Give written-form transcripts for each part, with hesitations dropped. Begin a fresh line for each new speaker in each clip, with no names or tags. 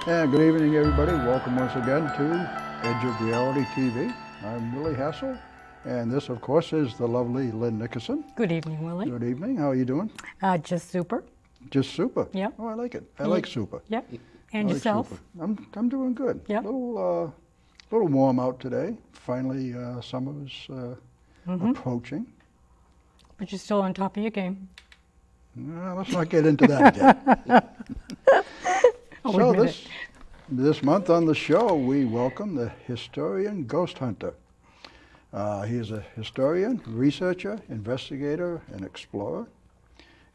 And good evening, everybody. Welcome once again to Edge of Reality TV. I'm Willie Hassel, and this, of course, is the lovely Lynn Nickerson.
Good evening, Willie.
Good evening. How are you doing?
Just super.
Just super.
Yep.
Oh, I like it. I like super.
Yep. And
I like
yourself?
super. I'm doing good.
Yep.
Little warm out today. Finally, summer's approaching.
But you're still on top of your game.
Let's not get into that yet. So this month on the show, we welcome the historian ghost hunter. He is a historian, researcher, investigator, and explorer.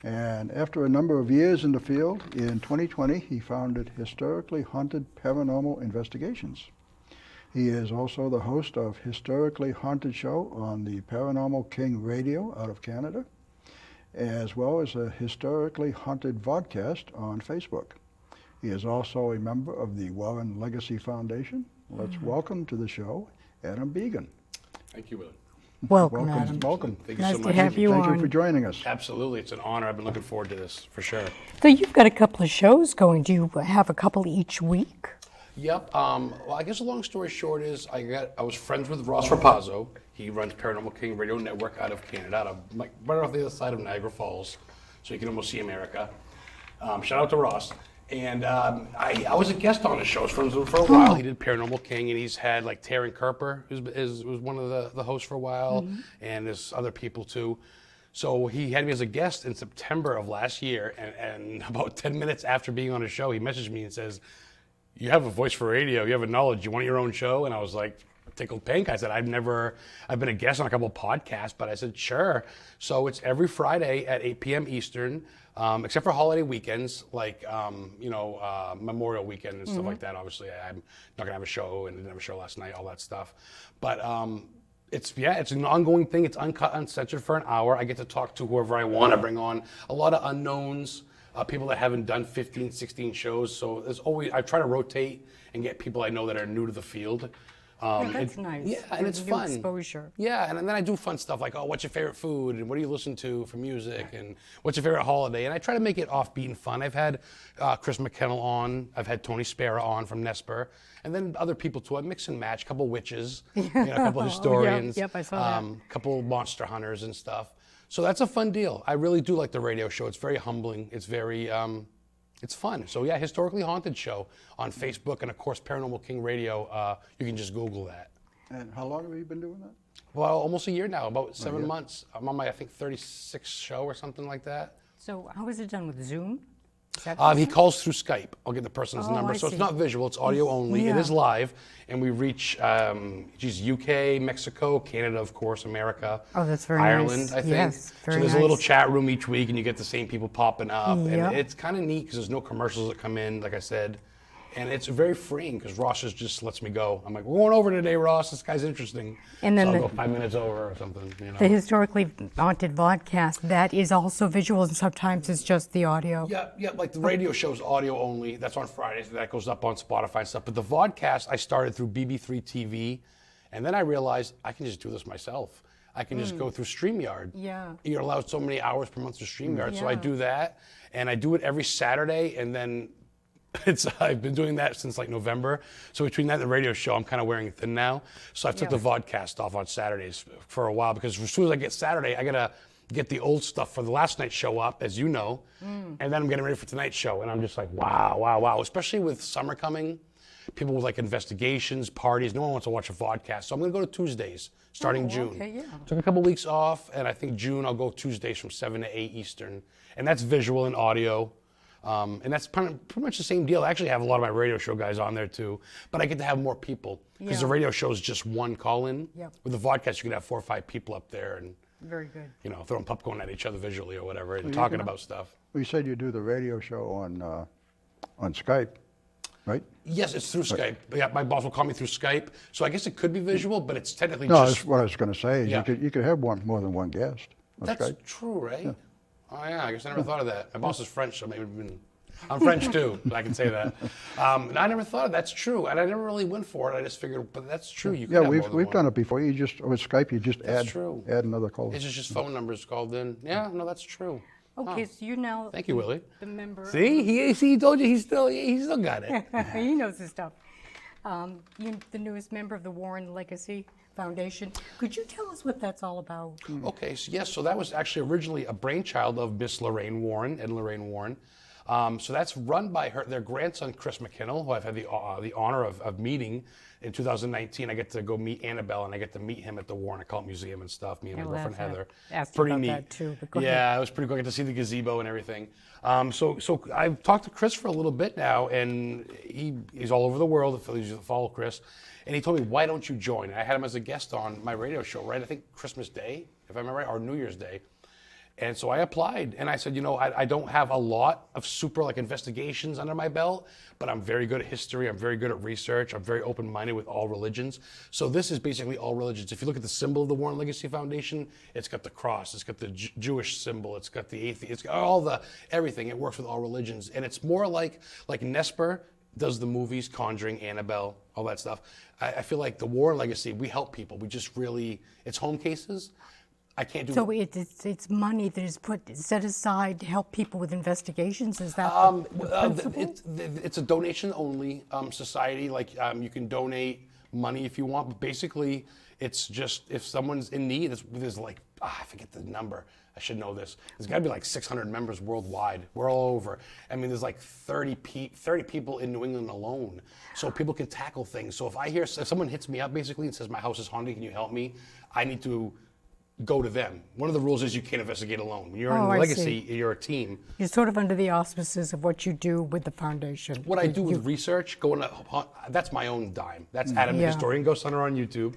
And after a number of years in the field, in 2020, he founded Historically Haunted Paranormal Investigations. He is also the host of Historically Haunted Show on the Paranormal King Radio out of Canada, as well as a Historically Haunted vodcast on Facebook. He is also a member of the Warren Legacy Foundation. Let's welcome to the show, Adam Began.
Thank you, Willie.
Welcome, Adam.
Welcome.
Thank you
Nice
so
to
much.
have you
Thank
on.
you for joining us.
Absolutely, it's an honor. I've been looking forward to this, for sure.
So you've got a couple of shows going. Do you have a couple each week?
Yep. Well, I guess the long story short is I was friends with Ross Rapazzo. He runs Paranormal King Radio Network out of Canada, right off the other side of Niagara Falls, so you can almost see America. Shout out to Ross. And I was a guest on his shows for a while. He did Paranormal King, and he's had like Taryn Kerper, who was one of the hosts for a while, and there's other people too. So he had me as a guest in September of last year, and about 10 minutes after being on his show, he messaged me and says, "You have a voice for radio, you have a knowledge, you want your own show?" And I was like, tickled pink. I said, I've been a guest on a couple of podcasts, but I said, sure. So it's every Friday at 8 p.m. Eastern, except for holiday weekends, like, Memorial Weekend and stuff like that. Obviously, I'm not gonna have a show, and I didn't have a show last night, all that stuff. But it's an ongoing thing. It's uncut, uncensored for an hour. I get to talk to whoever I want. I bring on a lot of unknowns, people that haven't done 15, 16 shows. So I try to rotate and get people I know that are new to the field.
That's nice.
Yeah, and it's
New
fun.
exposure.
Yeah, and then I do fun stuff like, what's your favorite food, and what do you listen to for music, and what's your favorite holiday? And I try to make it offbeat and fun. I've had Chris McKennell on, I've had Tony Spera on from Nesper, and then other people too. I mix and match, a couple witches, a couple historians,
Yep, I saw that.
a couple monster hunters and stuff. So that's a fun deal. I really do like the radio show. It's very humbling. It's very, it's fun. So yeah, Historically Haunted Show on Facebook, and of course Paranormal King Radio. You can just Google that.
And how long have you been doing that?
Well, almost a year now, about 7 months. I'm on my, I think, 36th show or something like that.
So how is it done with Zoom? Is that
He calls through Skype. I'll get the person's number.
I
So
see.
it's not visual, it's audio only. It
Yeah.
is live, and we reach UK, Mexico, Canada, of course, America.
Oh, that's very
Ireland,
nice.
I think.
Yes, very
so there's a little
nice.
chat room each week, and you get the same people popping up.
Yep.
And it's kind of neat because there's no commercials that come in, like I said. And it's very freeing because Ross just lets me go. I'm like, we're going over today, Ross. This guy's interesting.
And then
so I'll
the-
go 5 minutes over or something.
The Historically Haunted vodcast, that is also visual, and sometimes it's just the audio.
Yeah, like the radio show's audio only. That's on Fridays. That goes up on Spotify and stuff. But the vodcast I started through BB3 TV, and then I realized I can just do this myself. I can just go through StreamYard.
Yeah.
You're allowed so many hours per month to StreamYard. So I
Yeah.
do that, and I do it every Saturday, and then I've been doing that since like November. So between that and the radio show, I'm kind of wearing thin now. So I took the vodcast off on Saturdays for a while, because as soon as I get Saturday, I gotta get the old stuff for the last night's show up, as you know, and then I'm getting ready for tonight's show, and I'm just like, wow. Especially with summer coming, people with like investigations, parties, no one wants to watch a vodcast. So I'm gonna go to Tuesdays starting June.
okay, yeah.
Took a couple weeks off, and I think June I'll go Tuesdays from 7 to 8 Eastern, and that's visual and audio. And that's pretty much the same deal. I actually have a lot of my radio show guys on there too, but I get to have more people because the
Yeah.
radio show is just one call-in.
Yep.
With the vodcast, you can have 4 or 5 people up there and,
Very good.
throwing popcorn at each other visually or whatever and talking about stuff.
Well, you said you do the radio show on Skype, right?
Yes, it's through Skype. Yeah, my boss will call me through Skype, so I guess it could be visual, but it's technically
No,
just.
that's what I was going to say. Is
Yeah.
you could have more than one guest on
That's
Skype.
true, right? Oh yeah, I guess I never thought of that. My boss is French, so maybe I'm French too, I can say that. I never thought of that's true, and I never really went for it. I just figured, but that's true. You can
Yeah,
have more than
we've
one.
done it before. With Skype, you just
That's true.
add another caller.
It's just phone numbers called in. Yeah, no, that's true.
Okay, so you're now
Thank you, Willie.
the member.
See, he told you he still got it.
He knows his stuff. You're the newest member of the Warren Legacy Foundation. Could you tell us what that's all about?
Okay, so yes, so that was actually originally a brainchild of Miss Lorraine Warren and Lorraine Warren. So that's run by their grandson, Chris McKinnell, who I've had the honor of meeting in 2019. I get to go meet Annabelle, and I get to meet him at the Warren Occult Museum and stuff, me and my girlfriend Heather.
Asked you about that too, but go ahead.
Yeah, it was pretty cool. I get to see the gazebo and everything. So I've talked to Chris for a little bit now, and he's all over the world. If you follow Chris, and he told me, why don't you join? I had him as a guest on my radio show, right? I think Christmas Day, if I remember right, or New Year's Day. And so I applied, and I said, I don't have a lot of super investigations under my belt, but I'm very good at history. I'm very good at research. I'm very open-minded with all religions. So this is basically all religions. If you look at the symbol of the Warren Legacy Foundation, it's got the cross, it's got the Jewish symbol, it's got the atheist, it's got everything. It works with all religions, and it's more like Nesper does the movies, Conjuring, Annabelle, all that stuff. I feel like the Warren Legacy, we help people. We just really, it's home cases. I can't do.
So it's money that is set aside to help people with investigations. Is that the principle?
It's a donation-only society. You can donate money if you want, but basically, it's just if someone's in need. There's I forget the number. I should know this. There's got to be 600 members worldwide. We're all over. I mean, there's 30 people in New England alone. So people can tackle things. So if someone hits me up basically and says my house is haunted, can you help me? I need to go to them. One of the rules is you can't investigate alone. When you're in Legacy, you're a team.
You're sort of under the auspices of what you do with the foundation.
What I do with research, that's my own dime. That's Adam the Historian Ghost Hunter on YouTube.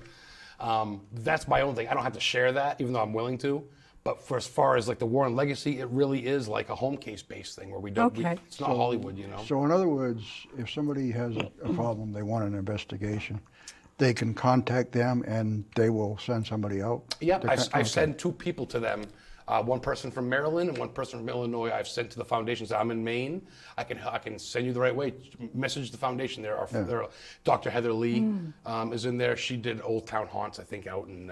That's my own thing. I don't have to share that, even though I'm willing to. But for as far as the Warren Legacy, it really is like a home case based thing where we don't. It's not Hollywood,
So in other words, if somebody has a problem, they want an investigation, they can contact them and they will send somebody out?
Yep, I've sent 2 people to them. One person from Maryland and one person from Illinois. I've sent to the foundation. So I'm in Maine. I can send you the right way. Message the foundation. There are Dr. Heather Lee is in there. She did Old Town Haunts, I think, out in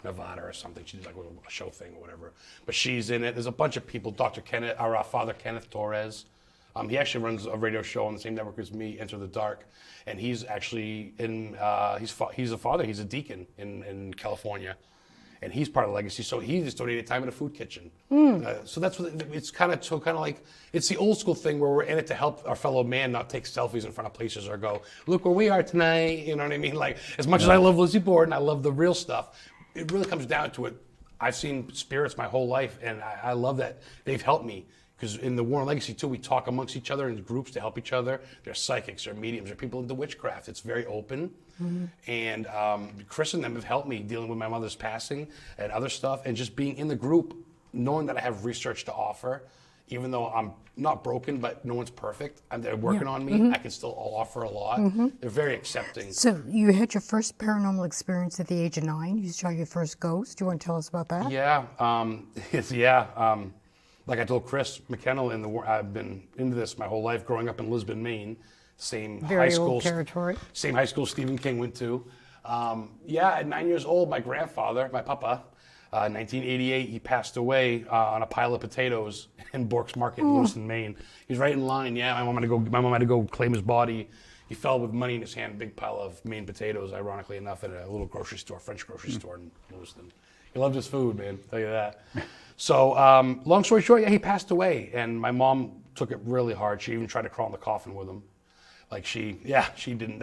Nevada or something. She did a show thing or whatever. But she's in it. There's a bunch of people. Dr. Kenneth, our Father Kenneth Torres. He actually runs a radio show on the same network as me, Enter the Dark, and he's actually he's a father. He's a deacon in California, and he's part of Legacy. So he just donated time in a food kitchen. So that's what it's kind of like. It's the old school thing where we're in it to help our fellow man not take selfies in front of places or go, look where we are tonight. You know what I mean? As much as I love Lizzie Borden, I love the real stuff. It really comes down to it. I've seen spirits my whole life, and I love that they've helped me. Because in the Warren Legacy, too, we talk amongst each other in groups to help each other. There's psychics, there are mediums, there are people into witchcraft. It's very open. And Chris and them have helped me dealing with my mother's passing and other stuff. And just being in the group, knowing that I have research to offer, even though I'm not broken, but no one's perfect, and they're working on me, I can still offer a lot. They're very accepting.
So you had your first paranormal experience at the age of 9. You saw your first ghost. Do you want to tell us about that?
Yeah. Like I told Chris McKinnell, I've been into this my whole life, growing up in Lisbon, Maine. Same
Very
high school
old territory.
Same high school Stephen King went to. At 9 years old, my grandfather, my papa, 1988, he passed away on a pile of potatoes in Bork's Market in Lewiston, Maine. He's right in line. Yeah, my mom had to go claim his body. He fell with money in his hand, a big pile of Maine potatoes, ironically enough, at a little grocery store, French grocery store in Lewiston. He loved his food, man, I'll tell you that. So, long story short, he passed away, and my mom took it really hard. She even tried to crawl in the coffin with him. She didn't,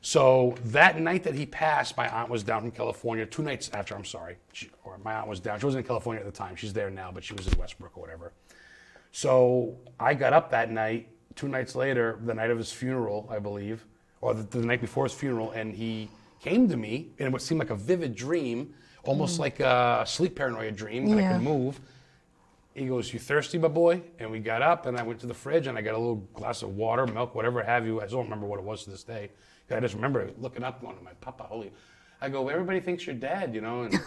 So that night that he passed, my aunt was down from California, 2 nights after, my aunt was down. She wasn't in California at the time. She's there now, but she was in Westbrook or whatever. So I got up that night, 2 nights later, the night of his funeral, I believe, or the night before his funeral, and he came to me in what seemed like a vivid dream, almost like a sleep paranoia dream, that I could move. He goes, "You thirsty, my boy?" And we got up, and I went to the fridge, and I got a little glass of water, milk, whatever have you. I don't remember what it was to this day. I just remember looking up on my papa, I go, "Everybody thinks you're dead, And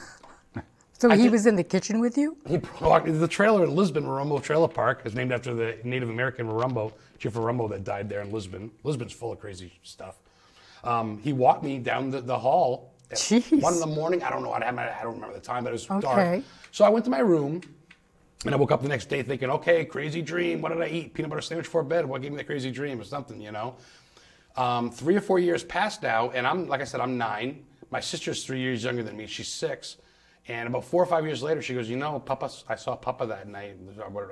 So he was in the kitchen with you?
He brought the trailer in Lisbon, Marumbo Trailer Park, is named after the Native American Marumbo, Chief Marumbo that died there in Lisbon. Lisbon's full of crazy stuff. He walked me down the hall at
Jeez.
1 in the morning. I don't know. I don't remember the time, but it was dark. So I went to my room, And I woke up the next day thinking, okay, crazy dream. What did I eat? Peanut butter sandwich before bed. What gave me the crazy dream or something, 3 or 4 years passed now, and I'm 9. My sister's 3 years younger than me. She's 6. And about 4 or 5 years later, she goes, Papa, I saw Papa that night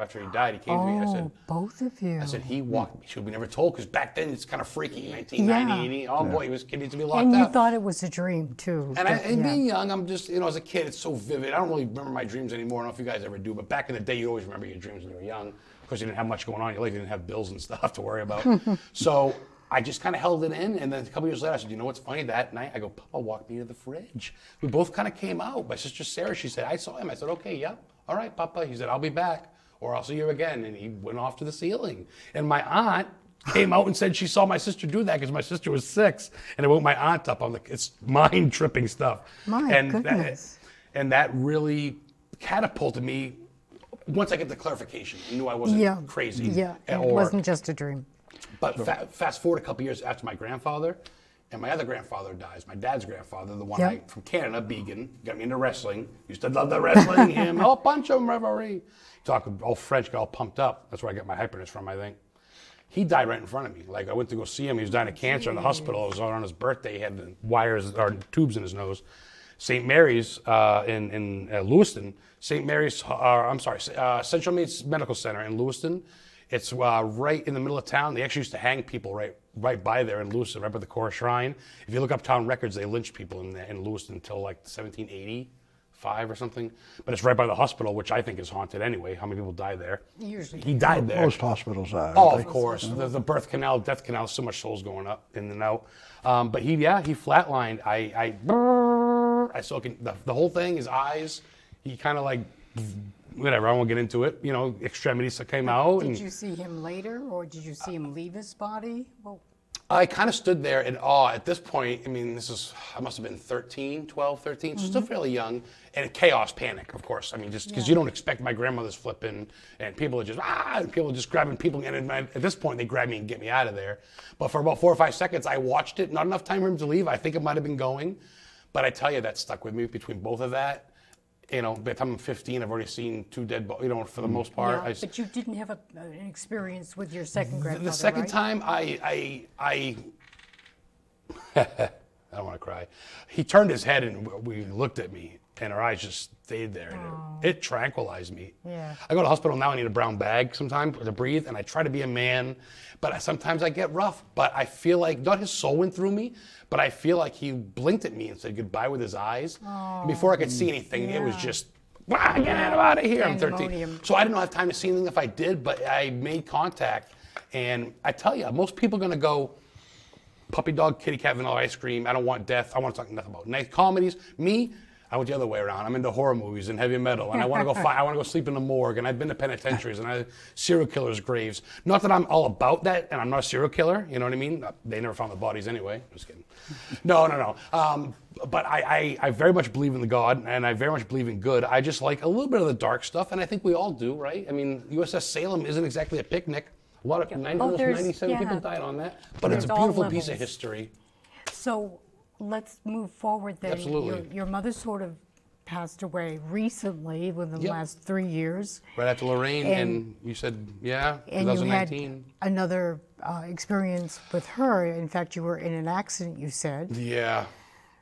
after he died. He came to me. I said,
both of you.
I said, he walked me. She would be never told, because back then it's kind of freaky, 1990.
Yeah.
Oh boy, he needs to be locked
And you
up.
thought it was a dream too.
And being young, I'm just, as a kid, it's so vivid. I don't really remember my dreams anymore. I don't know if you guys ever do, but back in the day, you always remember your dreams when you were young. Of course, you didn't have much going on in your life. You didn't have bills and stuff to worry about. So I just kind of held it in, and then a couple years later, I said, what's funny? That night, I go, Papa walked me to the fridge. We both kind of came out. My sister Sarah, she said, I saw him. I said, okay, yeah, all right, Papa. He said, I'll be back, or I'll see you again. And he went off to the ceiling. And my aunt came out and said she saw my sister do that because my sister was 6, and it woke my aunt up. It's mind-tripping stuff.
My goodness.
That really catapulted me. Once I get the clarification, I knew I wasn't crazy.
Yeah, it wasn't just a dream.
But fast forward a couple years after my grandfather, and my other grandfather dies. My dad's grandfather, the one from Canada, Began, got me into wrestling. Used to love the wrestling. Him, oh, punch him, referee. Talk all French, got all pumped up. That's where I got my hyperness from, I think. He died right in front of me. Like, I went to go see him. He was dying of cancer in the hospital. It was on his birthday. He had the wires or tubes in his nose. St. Mary's in Lewiston. St. Mary's, Central Mass Medical Center in Lewiston. It's right in the middle of town. They actually used to hang people right by there in Lewiston, right by the Core Shrine. If you look up town records, they lynched people in Lewiston until like 1785 or something. But it's right by the hospital, which I think is haunted anyway. How many people died there?
Usually.
He died there.
Most hospitals are.
Oh, of course. The birth canal, death canal, so much souls going up in and out. But he flatlined. I saw the whole thing, his eyes, he kind of like, whatever, I won't get into it. Extremities came out.
Did you see him later, or did you see him leave his body? Well,
I kind of stood there in awe. At this point, I must have been 12, 13, so still fairly young. And chaos, panic, of course. Just because you don't expect my grandmother's flipping, and people are just, and people are just grabbing people. And at this point, they grab me and get me out of there. But for about 4 or 5 seconds, I watched it. Not enough time for him to leave. I think it might have been going. But I tell you, that stuck with me between both of that. By the time I'm 15, I've already seen 2 dead bodies, for the most part.
yeah, but you didn't have an experience with your second grandfather,
The second
right?
time, I don't want to cry. He turned his head and we looked at me, and our eyes just stayed there. And it tranquilized me.
Yeah.
I go to the hospital now, I need a brown bag sometimes to breathe, and I try to be a man, but sometimes I get rough. But I feel like, not his soul went through me, but I feel like he blinked at me and said goodbye with his eyes. And before I could see anything, it was just, get out of here. I'm 13.
Pandemonium.
So I didn't have time to see anything if I did, but I made contact. And I tell you, most people are going to go, puppy dog, kitty cat, vanilla ice cream. I don't want death. I want to talk nothing about nice comedies. Me, I went the other way around. I'm into horror movies and heavy metal, and I want to go I want to go sleep in the morgue, and I've been to penitentiaries and serial killers' graves. Not that I'm all about that, and I'm not a serial killer. You know what I mean? They never found the bodies anyway. Just kidding. No. But I very much believe in the God, and I very much believe in good. I just like a little bit of the dark stuff, and I think we all do, right? USS Salem isn't exactly a picnic. A lot of 97 people died on that, but it's a beautiful piece of history.
So let's move forward then.
Absolutely.
Your mother sort of passed away recently within the last 3 years.
Right after Lorraine, and you said,
And
2019.
you had another experience with her. In fact, you were in an accident, you said.
Yeah.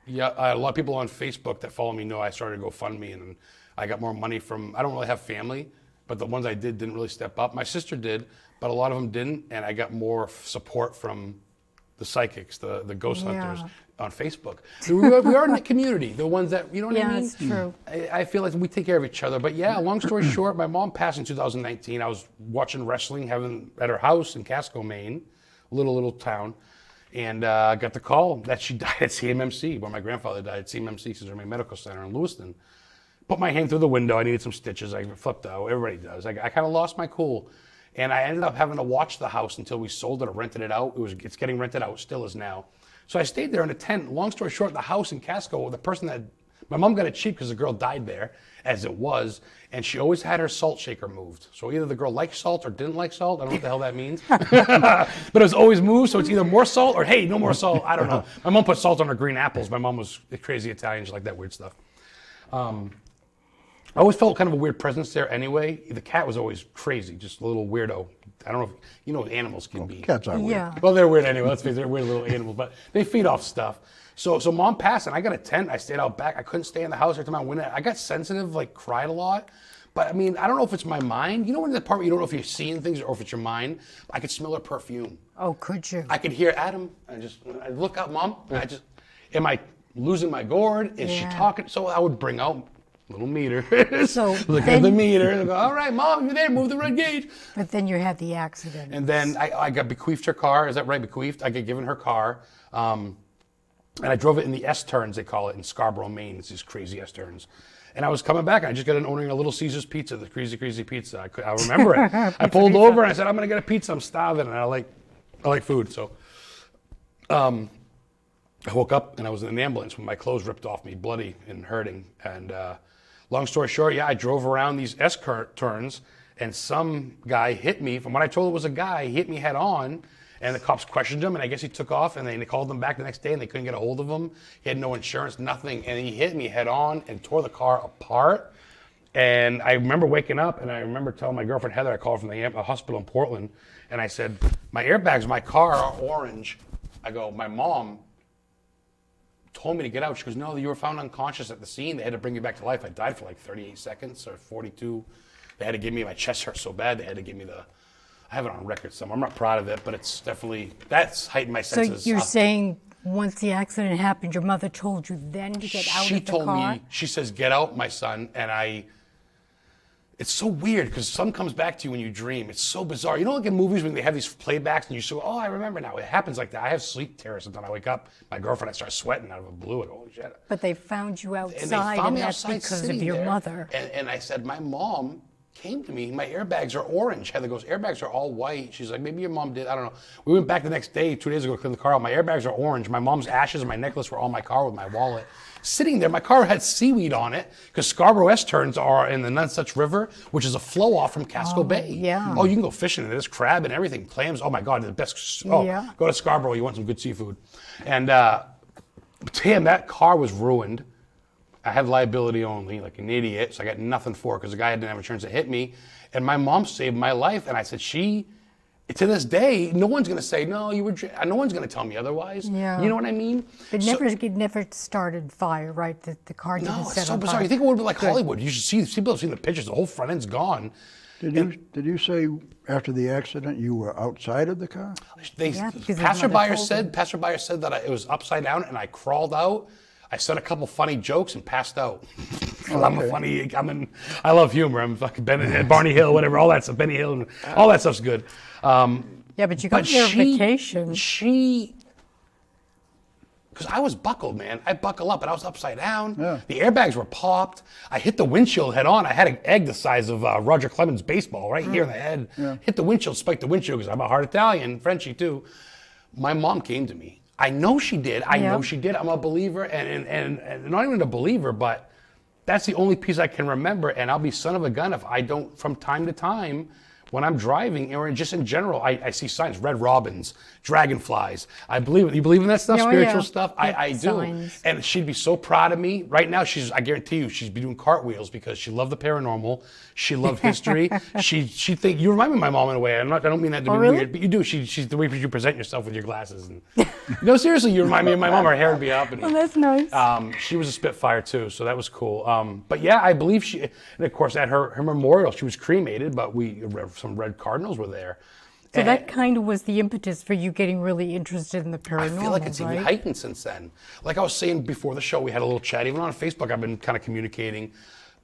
A lot of people on Facebook that follow me know I started GoFundMe, and I got more money from, I don't really have family, but the ones I didn't really step up. My sister did, but a lot of them didn't, and I got more support from the psychics, the ghost hunters on Facebook. We are in the community, the ones that, you know what I mean?
Yeah, it's true.
I feel like we take care of each other. But yeah, long story short, my mom passed in 2019. I was watching wrestling at her house in Casco, Maine, little town, and I got the call that she died at CMMC, where my grandfather died at CMMC, Central Mass Medical Center in Lewiston. Put my hand through the window. I needed some stitches. I flipped out. Everybody does. I kind of lost my cool. And I ended up having to watch the house until we sold it or rented it out. It's getting rented out, still is now. So I stayed there in a tent. Long story short, the house in Casco, the person that, my mom got it cheap because the girl died there, as it was, and she always had her salt shaker moved. So either the girl liked salt or didn't like salt. I don't know what the hell that means. But it was always moved, so it's either more salt or, hey, no more salt. I don't know. My mom put salt on her green apples. My mom was crazy Italian. She liked that weird stuff. I always felt kind of a weird presence there anyway. The cat was always crazy, just a little weirdo. I don't know if you know what animals can be.
Cats are weird.
Yeah.
Well, they're weird anyway. Let's face it, they're weird little animals, but they feed off stuff. So Mom passed, and I got a tent. I stayed out back. I couldn't stay in the house every time I went in. I got sensitive, like cried a lot. But I mean, I don't know if it's my mind. You know, when in the part where you don't know if you're seeing things or if it's your mind. I could smell her perfume.
Oh, could you?
I could hear Adam. I look up, Mom. And am I losing my gourd? Is she talking? So I would bring out little meter.
So
look at the meter and go, all right, Mom, you're there, move the red gauge.
But then you had the accident.
And then I got bequeathed her car. Is that right? Bequeathed? I got given her car. And I drove it in the S-turns, they call it, in Scarborough, Maine. It's these crazy S-turns. And I was coming back, and I just got an ordering a Little Caesars pizza, the crazy, crazy pizza. I remember it. I pulled over, and I said, I'm going to get a pizza. I'm starving, and I like food. So I woke up, and I was in an ambulance with my clothes ripped off me, bloody and hurting. And long story short, I drove around these S-turns, and some guy hit me. From what I told it was a guy, he hit me head on. And the cops questioned him, and I guess he took off, and they called him back the next day, and they couldn't get a hold of him. He had no insurance, nothing, and he hit me head on and tore the car apart. And I remember waking up, and I remember telling my girlfriend Heather, I called from the hospital in Portland, and I said, my airbags in my car are orange. I go, my mom told me to get out. She goes, no, you were found unconscious at the scene. They had to bring you back to life. I died for like 38 seconds or 42. They had to give me, my chest hurt so bad, they had to give me I have it on record somewhere. I'm not proud of it, but it's definitely, that's heightened my senses.
So you're saying once the accident happened, your mother told you then to get out of the car?
She told me, she says, get out, my son. And it's so weird because some comes back to you when you dream. It's so bizarre. You know, like in movies when they have these playbacks and you say, oh, I remember now. It happens like that. I have sleep terror sometimes. I wake up, my girlfriend, I start sweating out of the blue. And holy shit.
But they found you
And they
outside,
found
and
me
that's
outside
because of
sitting
your
there.
mother.
And I said, my mom came to me, my airbags are orange. Heather goes, airbags are all white. She's like, maybe your mom did, I don't know. We went back the next day, 2 days ago, to clean the car out. My airbags are orange. My mom's ashes and my necklace were on my car with my wallet. Sitting there, my car had seaweed on it, because Scarborough S-turns are in the Nonsuch River, which is a flow off from Casco Bay.
yeah.
Oh, you can go fishing in it. There's crab and everything, clams. Oh my God, the best. Oh,
Yeah.
Go to Scarborough, you want some good seafood. And damn, that car was ruined. I had liability only, like an idiot, so I got nothing for it because the guy didn't have insurance to hit me. And my mom saved my life, and I said, to this day, no one's going to say, no, you were, no one's going to tell me otherwise.
Yeah.
You know what I mean?
It never started fire, right? The car didn't
No,
set
it's so
on
bizarre.
fire.
You think it would be like Hollywood. You should see, people have seen the pictures, the whole front end's gone.
Did you say after the accident you were outside of the car?
Yeah, because his mother told him.
Passerby said that it was upside down, and I crawled out. I said a couple funny jokes and passed out. I love humor. I'm fucking Barney Hill, whatever, all that stuff. Benny Hill, and all that stuff's good.
Yeah, but you got there on vacation.
Because I was buckled, man. I buckle up, and I was upside down.
Yeah.
The airbags were popped. I hit the windshield head on. I had an egg the size of Roger Clemens' baseball right here in the head. Yeah. Hit the windshield, spiked the windshield because I'm a hard Italian, Frenchy too. My mom came to me. I know she did. I know she did. I'm a believer, and not even a believer, but that's the only piece I can remember. And I'll be son of a gun if I don't, from time to time, when I'm driving or just in general, I see signs, red robins, dragonflies. I believe it. You believe in that stuff, spiritual stuff? I do.
Signs.
And she'd be so proud of me. Right now, I guarantee you, she's be doing cartwheels because she loved the paranormal. She loved history. she think you remind me of my mom in a way. I don't mean that to be
really?
weird, but you do. She's the way you present yourself with your glasses. And, no, seriously, you remind me of my mom. Her hair would be up. And,
Oh, that's nice.
she was a Spitfire too, so that was cool. But yeah, I believe she, and of course at her memorial, she was cremated, but some red cardinals were there.
So that kind of was the impetus for you getting really interested in the paranormal,
I feel like it's
right?
even heightened since then. Like I was saying before the show, we had a little chat. Even on Facebook, I've been kind of communicating.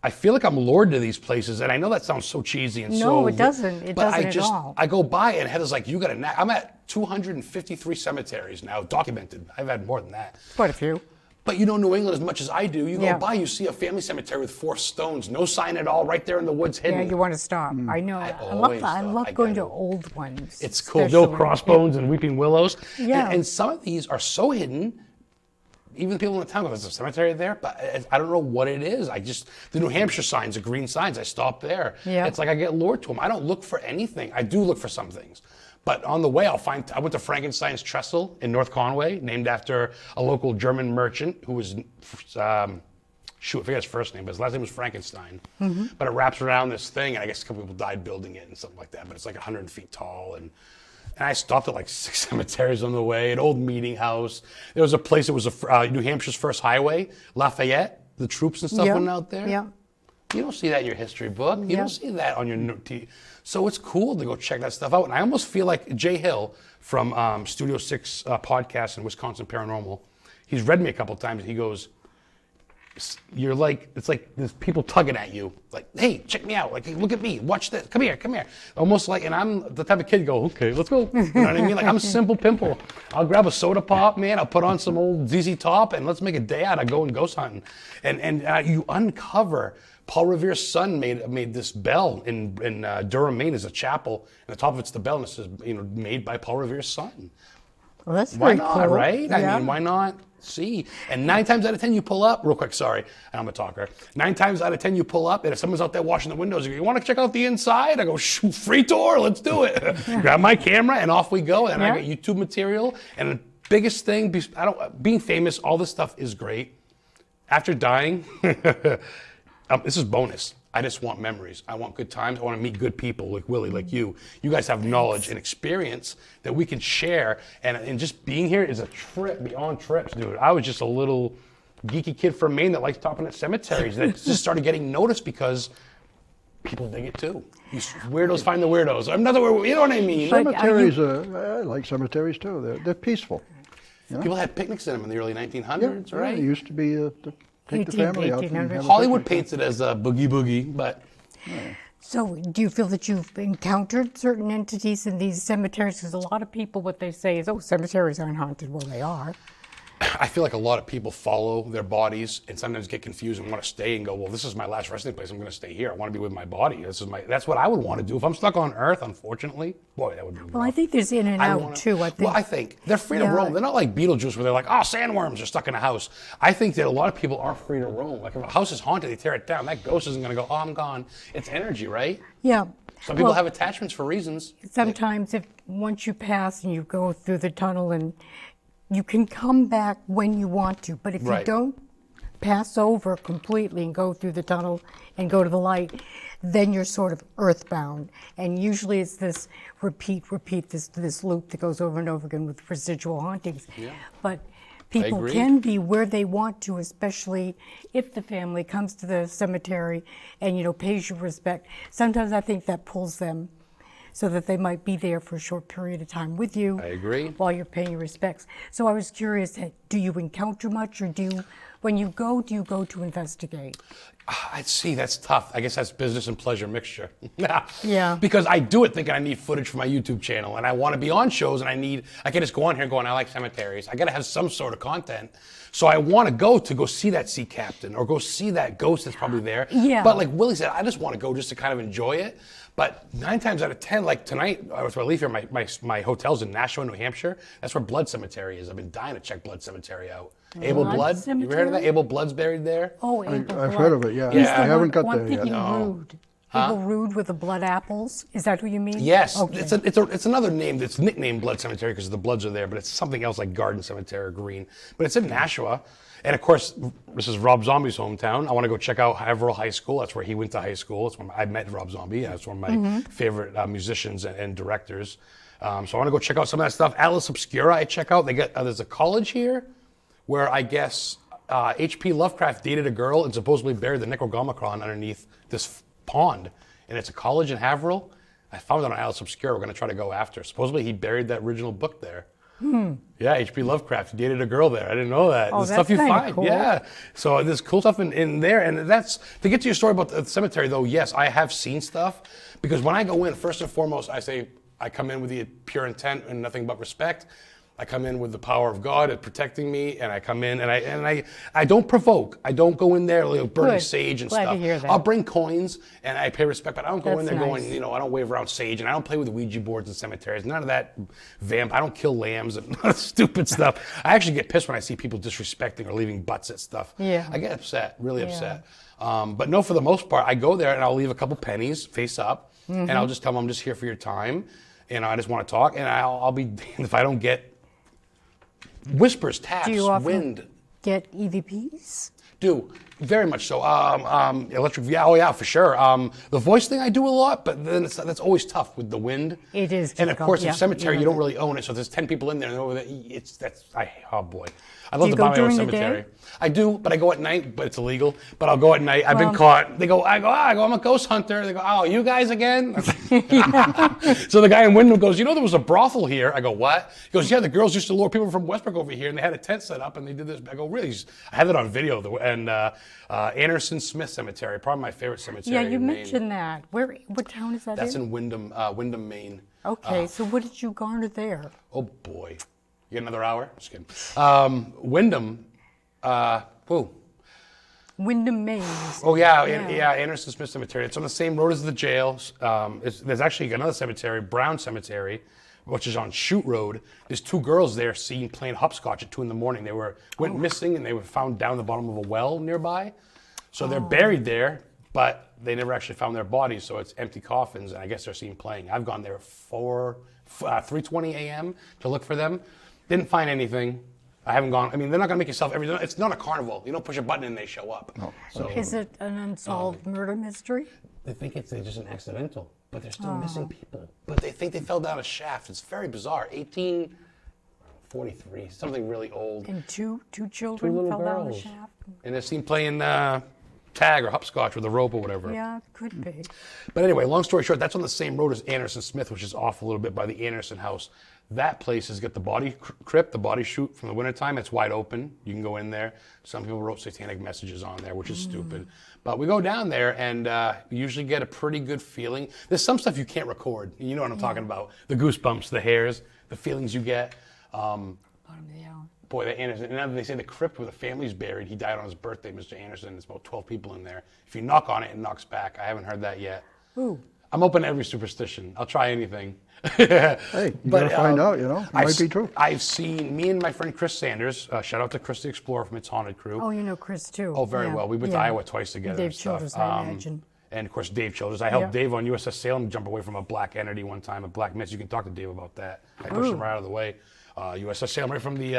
I feel like I'm lured to these places, and I know that sounds so cheesy and
No, it doesn't. It doesn't at all.
I go by, and Heather's like, "You got a knack." I'm at 253 cemeteries now, documented. I've had more than that.
Quite a few.
But you know New England as much as I do. You
Yeah.
go by, you see a family cemetery with 4 stones, no sign at all, right there in the woods hidden.
Yeah, you want to stop. I know. I love
always
that. I
thought,
love
I
going to
gotta-
old ones.
It's cool. The old
especially.
crossbones and weeping willows.
Yeah.
And some of these are so hidden, even the people in the town go, there's a cemetery there, but I don't know what it is. The New Hampshire signs, the green signs, I stop there.
Yeah.
It's like I get lured to them. I don't look for anything. I do look for some things. But on the way, I went to Frankenstein's Trestle in North Conway, named after a local German merchant who was shoot, I forget his first name, but his last name was Frankenstein. But it wraps around this thing, and I guess a couple people died building it and something like that. But it's like 100 feet tall, and I stopped at like 6 cemeteries on the way. An old meeting house. There was a place that was New Hampshire's first highway, Lafayette. The troops and stuff went out there.
Yeah.
You don't see that in your history book. You don't see that on your so it's cool to go check that stuff out. And I almost feel like Jay Hill from Studio 6 podcast and Wisconsin Paranormal. He's read me a couple times. He goes, "You're like, it's like there's people tugging at you, like, hey, check me out, like, hey, look at me, watch this, come here." Almost like, and I'm the type of kid to go, okay, let's go. You know what I mean? Like, I'm simple pimple. I'll grab a soda pop, man. I'll put on some old ZZ Top, and let's make a day out of going ghost hunting. And you uncover. Paul Revere's son made this bell in Durham, Maine. There's a chapel, and the top of it's the bell, and it says, made by Paul Revere's son.
Well, that's
Why
very
not,
cool.
right?
Yeah.
I mean, why not? See, and 9 times out of 10 you pull up, real quick, sorry, I'm a talker. 9 times out of 10 you pull up, and if someone's out there washing the windows, you want to check out the inside? I go, free tour, let's do it. Grab my camera, and off we go, and I get YouTube material. And the biggest thing, being famous, all this stuff is great. After dying, this is bonus. I just want memories. I want good times. I want to meet good people like Willie, like you. You guys have knowledge and experience that we can share. And just being here is a trip beyond trips, dude. I was just a little geeky kid from Maine that likes stopping at cemeteries that just started getting noticed because people dig it too. Weirdos find the weirdos. Another word, you know what I mean?
Cemeteries, I like cemeteries too. They're peaceful.
People had picnics in them in the early 1900s, right?
It used to be to take the
18
family out.
1800s.
And
Hollywood paints it as a boogie boogie, but
So do you feel that you've encountered certain entities in these cemeteries? Because a lot of people, what they say is, oh, cemeteries aren't haunted. Well, they are.
I feel like a lot of people follow their bodies and sometimes get confused and want to stay and go, well, this is my last resting place. I'm going to stay here. I want to be with my body. That's what I would want to do. If I'm stuck on Earth, unfortunately, boy, that would be rough.
Well, I think there's in and out, too. I think.
Well, I think they're free to roam. They're not like Beetlejuice where they're like, oh, sandworms are stuck in a house. I think that a lot of people are free to roam. Like if a house is haunted, they tear it down. That ghost isn't going to go, oh, I'm gone. It's energy, right?
Yeah.
Some people have attachments for reasons.
Sometimes once you pass and you go through the tunnel and you can come back when you want to, but if you don't pass over completely and go through the tunnel and go to the light, then you're sort of earthbound. And usually it's this repeat, this loop that goes over and over again with residual hauntings. Yeah. But people can be where they want to, especially if the family comes to the cemetery and, pays you respect. Sometimes I think that pulls them so that they might be there for a short period of time with you.
I agree.
While you're paying your respects. So I was curious, do you encounter much, or when you go to investigate?
I'd see, that's tough. I guess that's business and pleasure mixture.
Yeah.
Because I do it thinking I need footage for my YouTube channel, and I want to be on shows, and I can just go on here and go, and I like cemeteries. I got to have some sort of content. So I want to go see that sea captain or go see that ghost that's probably there.
Yeah.
But like Willie said, I just want to go just to kind of enjoy it. But 9 times out of 10, like tonight, I was leave here, my hotel's in Nashua, New Hampshire. That's where Blood Cemetery is. I've been dying to check Blood Cemetery out. Abel Blood? You ever heard of that? Abel Blood's buried there?
Oh, Abel Blood.
I've heard of it, yeah. I haven't got there yet.
Rude. Abel Rude with the blood apples? Is that who you mean?
Yes.
Okay.
It's another name that's nicknamed Blood Cemetery because the Bloods are there, but it's something else like Garden Cemetery or Green. But it's in Nashua. And of course, this is Rob Zombie's hometown. I want to go check out Haverhill High School. That's where he went to high school. That's where I met Rob Zombie. That's one of my favorite musicians and directors. So I want to go check out some of that stuff. Atlas Obscura, I check out. There's a college here where I guess H.P. Lovecraft dated a girl and supposedly buried the Necronomicon underneath this pond. And it's a college in Haverhill. I found it on Atlas Obscura. We're going to try to go after. Supposedly he buried that original book there. Yeah, H.P. Lovecraft dated a girl there. I didn't know that.
Oh,
the stuff you find.
Cool.
Yeah. So there's cool stuff in there. And that's, to get to your story about the cemetery though, yes, I have seen stuff. Because when I go in, first and foremost, I come in with the pure intent and nothing but respect. I come in with the power of God at protecting me, and I come in and I don't provoke. I don't go in there like burning sage and
Glad
stuff.
to hear that.
I'll bring coins and I pay respect, but I don't go in
That's
there
nice.
going, I don't wave around sage and I don't play with Ouija boards in cemeteries. None of that vamp. I don't kill lambs and stupid stuff. I actually get pissed when I see people disrespecting or leaving butts at stuff.
Yeah.
I get upset, really upset. But no, for the most part, I go there and I'll leave a couple pennies face up, and I'll just tell them I'm just here for your time, and I just want to talk, and I'll be if I don't get whispers, taps,
Do you often
wind.
get EVPs?
Do Very much so. Electric, yeah, oh yeah, for sure. The voice thing I do a lot, but then that's always tough with the wind.
It is
And of
difficult,
course,
yeah.
in cemetery,
Yeah.
you don't really own it, so if there's 10 people in there, and over there, oh boy. I'd love
you
to
go
buy my own
during the day?
cemetery. I do, but I go at night, but it's illegal. But I'll go at night. I've been caught. I go, I'm a ghost hunter. They go, oh, you guys again? So the guy in Wyndham goes, there was a brothel here. I go, what? He goes, yeah, the girls used to lure people from Westbrook over here, and they had a tent set up, and they did this. I go, really? I have it on video. And Anderson Smith Cemetery, probably my favorite cemetery.
Yeah, you
in Maine.
mentioned that. What town is that
That's
in?
in Wyndham, Maine.
Okay, so what did you garner there?
Oh boy, you get another hour? Just kidding. Wyndham. Whoa.
Wyndham, Maine.
Oh yeah, Anderson Smith Cemetery. It's on the same road as the jail. There's actually another cemetery, Brown Cemetery, which is on Chute Road. There's two girls there seen playing hopscotch at 2 a.m. They went missing, and they were found down the bottom of a well nearby. So they're buried there, but they never actually found their bodies. So it's empty coffins, and I guess they're seen playing. I've gone there at 3:20 a.m. to look for them. Didn't find anything. I haven't gone. I mean, they're not going to make yourself every. It's not a carnival. You don't push a button and they show up.
No.
So
Is it an unsolved murder mystery?
they think it's just an accidental, but they're still missing people. But they think they fell down a shaft. It's very bizarre. 1843, something really old.
And two children
little
fell down the
girls.
shaft?
And they're seen playing tag or hopscotch with a rope or whatever.
Yeah, it could be.
But anyway, long story short, that's on the same road as Anderson Smith, which is off a little bit by the Anderson house. That place has got the body crypt, the body chute from the wintertime. It's wide open. You can go in there. Some people wrote satanic messages on there, which is stupid. But we go down there and we usually get a pretty good feeling. There's some stuff you can't record. You know what I'm talking about. The goosebumps, the hairs, the feelings you get.
Bottom of the hour.
Boy, that Anderson, and now they say the crypt where the family's buried, he died on his birthday, Mr. Anderson. There's about 12 people in there. If you knock on it, it knocks back. I haven't heard that yet.
Ooh.
I'm open to every superstition. I'll try anything.
Hey, you gotta find out, It might be true.
I've seen, me and my friend Chris Sanders, shout out to Chris the Explorer from It's Haunted Crew.
Oh, you know Chris too.
Oh, very
Yeah,
well. We went to
yeah.
Iowa twice together.
Dave
and stuff.
Childers, I imagine.
And of course, Dave Childers. I helped
Yeah.
Dave on USS Salem jump away from a black entity one time, a black mist. You can talk to Dave about that. I pushed him right out of the way. USS Salem, right from the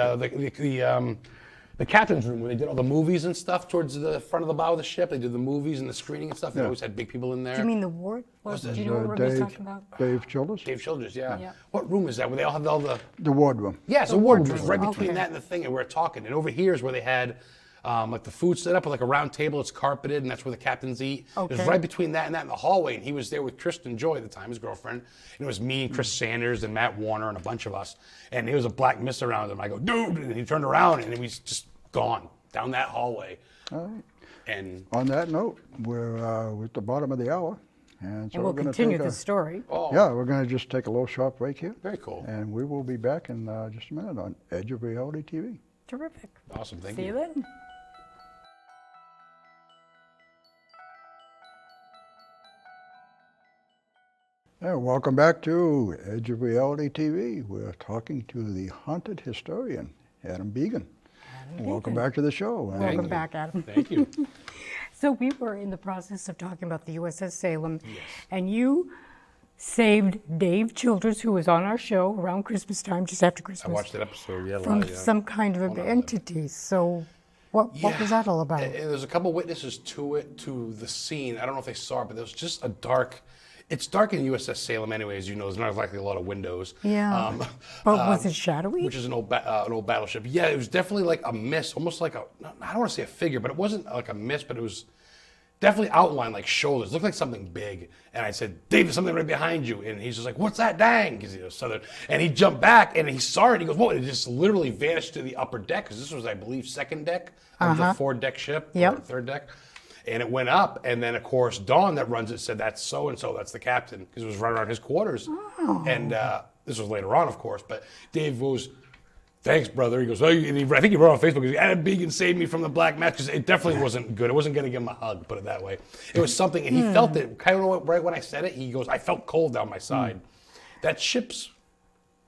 captain's room where they did all the movies and stuff towards the front of the bow of the ship. They did the movies and the screening and stuff. They always had big people in there.
Do you mean the ward? Do you know what room he's talking about?
Dave Childers?
Dave Childers, yeah.
Yeah.
What room is that? Where they all have all the...
The wardroom.
Yeah, it's a wardroom. It's right
wardroom.
between
Okay.
that and the thing, and we're talking. And over here is where they had like the food set up with like a round table. It's carpeted, and that's where the captains eat. It was
Okay.
right between that and that in the hallway. And he was there with Kristen Joy at the time, his girlfriend. And it was me and Chris Sanders and Matt Warner and a bunch of us. And there was a black mist around him. I go, dude! And he turned around, and he was just gone down that hallway.
All right.
And
On that note, we're at the bottom of the hour. And so
And we'll
we're going to
continue
take
the story.
Yeah, we're going to just take a little short break here.
very cool.
And we will be back in just a minute on Edge of Reality TV.
Terrific.
Awesome, thank
See
you.
you then.
Yeah, welcome back to Edge of Reality TV. We're talking to the haunted historian, Adam Began. Welcome back to the show. And,
Welcome back, Adam.
Thank you.
So we were in the process of talking about the USS Salem, and you saved Dave Childers, who was on our show around Christmas time, just after
I
Christmas,
watched that episode, yeah,
from
live, yeah.
some kind of entity. So what was that all about?
And there's a couple witnesses to the scene. I don't know if they saw it, but there was just a dark. It's dark in USS Salem anyway, as you know. There's not exactly a lot of windows.
Yeah. But was it shadowy?
Which is an old battleship. Yeah, it was definitely like a mist, almost like I don't want to say a figure, but it wasn't like a mist, but it was definitely outlined like shoulders. It looked like something big. And I said, Dave, there's something right behind you. And he's just like, what's that, dang? Because he was Southern. And he jumped back and he saw it. He goes, whoa, and it just literally vanished to the upper deck, because this was, I believe, second deck of the 4-deck ship,
Yep.
or third deck. And it went up, and then, of course, Dawn that runs it said, that's so-and-so, that's the captain, because it was right around his quarters. And this was later on, of course, but Dave goes, thanks, brother. He goes, oh, and I think he wrote on Facebook, he goes, Adam Began saved me from the black mass, because it definitely wasn't good. It wasn't going to give him a hug, put it that way. It was something, and he felt it, kind of right when I said it, he goes, I felt cold down my side. That ship's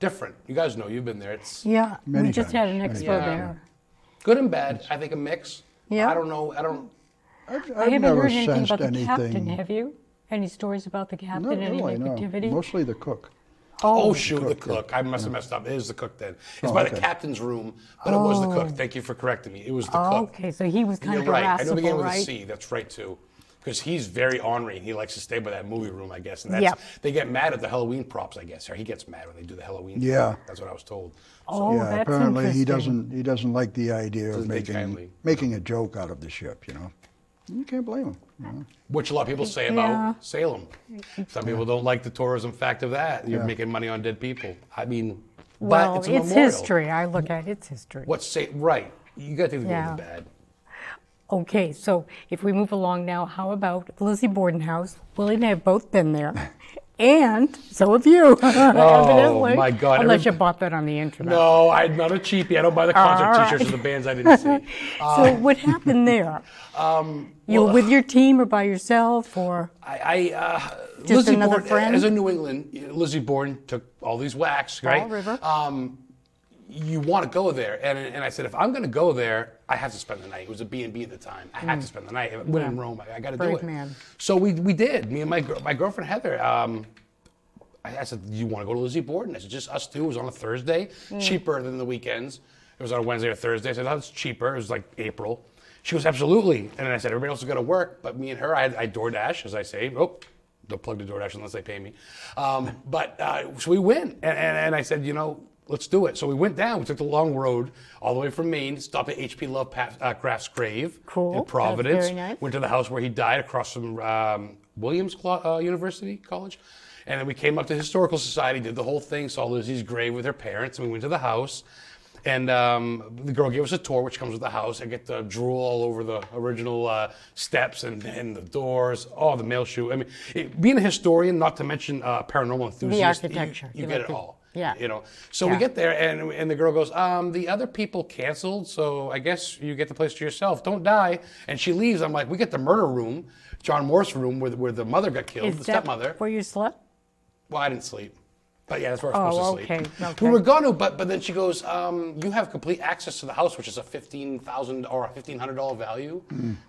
different. You guys know, you've been there. It's
Yeah,
Many
we just had an
times,
expo
Yeah.
there.
good and bad, I think a mix.
Yeah.
I don't know,
I've
I haven't
never
heard anything
sensed
about the
anything.
captain, have you? Any stories about the captain,
Not
any
really, no.
negativity?
Mostly the cook.
Oh, shoot, the cook. I must have messed up. It is the cook then. It's by the captain's room, but it was the cook. Thank you for correcting me. It was the cook.
Okay, so he was kind
You're
of
right. I know it
irascible,
began with a
right?
C. That's right, too. Because he's very ornery. He likes to stay by that movie room, I guess. And that's,
Yep.
they get mad at the Halloween props, I guess. Or he gets mad when they do the Halloween
Yeah.
stuff. That's what I was told.
Oh,
Yeah,
that's
apparently he
interesting.
doesn't like the idea of
Doesn't take kindly.
making a joke out of the ship, you know. You can't blame him. You know?
Which a lot of people say
Yeah.
about Salem. Some people don't like the tourism fact of that. You're making money on dead people. I mean,
Well,
but it's a
it's
memorial.
history. I look at it's history.
Right. You got to take the good
Yeah.
and the bad.
Okay, so if we move along now, how about Lizzie Borden house? Willie and I have both been there. And so have you, evidently.
my God.
Unless you bought that on the internet.
No, I'm not a cheapie. I don't buy the concert
All right.
T-shirts of the bands I didn't see.
So what happened there? You were with your team or by yourself or? Just
Lizzie
another
Borden,
friend?
as a New England, Lizzie Borden took all these whacks, right?
Fall River.
You want to go there, and I said, if I'm going to go there, I have to spend the night. It was a B&B at the time. I had to spend the night. When in Rome, I got to do
Brave
it.
man.
So we did. Me and my girlfriend Heather. I said, do you want to go to Lizzie Borden? I said, just us two. It was on a Thursday, cheaper than the weekends. It was on a Wednesday or Thursday. I said, oh, it's cheaper. It was like April. She goes, absolutely. And then I said, everybody else is going to work, but me and her, I DoorDash, as I say. Oh, don't plug the DoorDash unless they pay me. So we went, and I said, you know, let's do it. So we went down. We took the long road all the way from Maine, stopped at H.P. Lovecraft's grave
Cool.
in
That's
Providence.
very nice.
Went to the house where he died across from Williams University College. And then we came up to Historical Society, did the whole thing, saw Lizzie's grave with her parents, and we went to the house. And the girl gave us a tour, which comes with the house. I get the drool all over the original steps and the doors. Oh, the mail chute. I mean, being a historian, not to mention paranormal enthusiast,
architecture.
you
You
get
like
it
the-
all.
yeah.
You know. So we
Yeah.
get there, and the girl goes, the other people canceled, so I guess you get the place to yourself. Don't die. And she leaves. I'm like, we get the murder room, John Morse room, where the mother got killed, the
Is
stepmother.
that where you slept?
Well, I didn't sleep. But yeah, that's where I was supposed to sleep.
okay.
We were going to, but then she goes, you have complete access to the house, which is a $15,000 or a $1,500 value.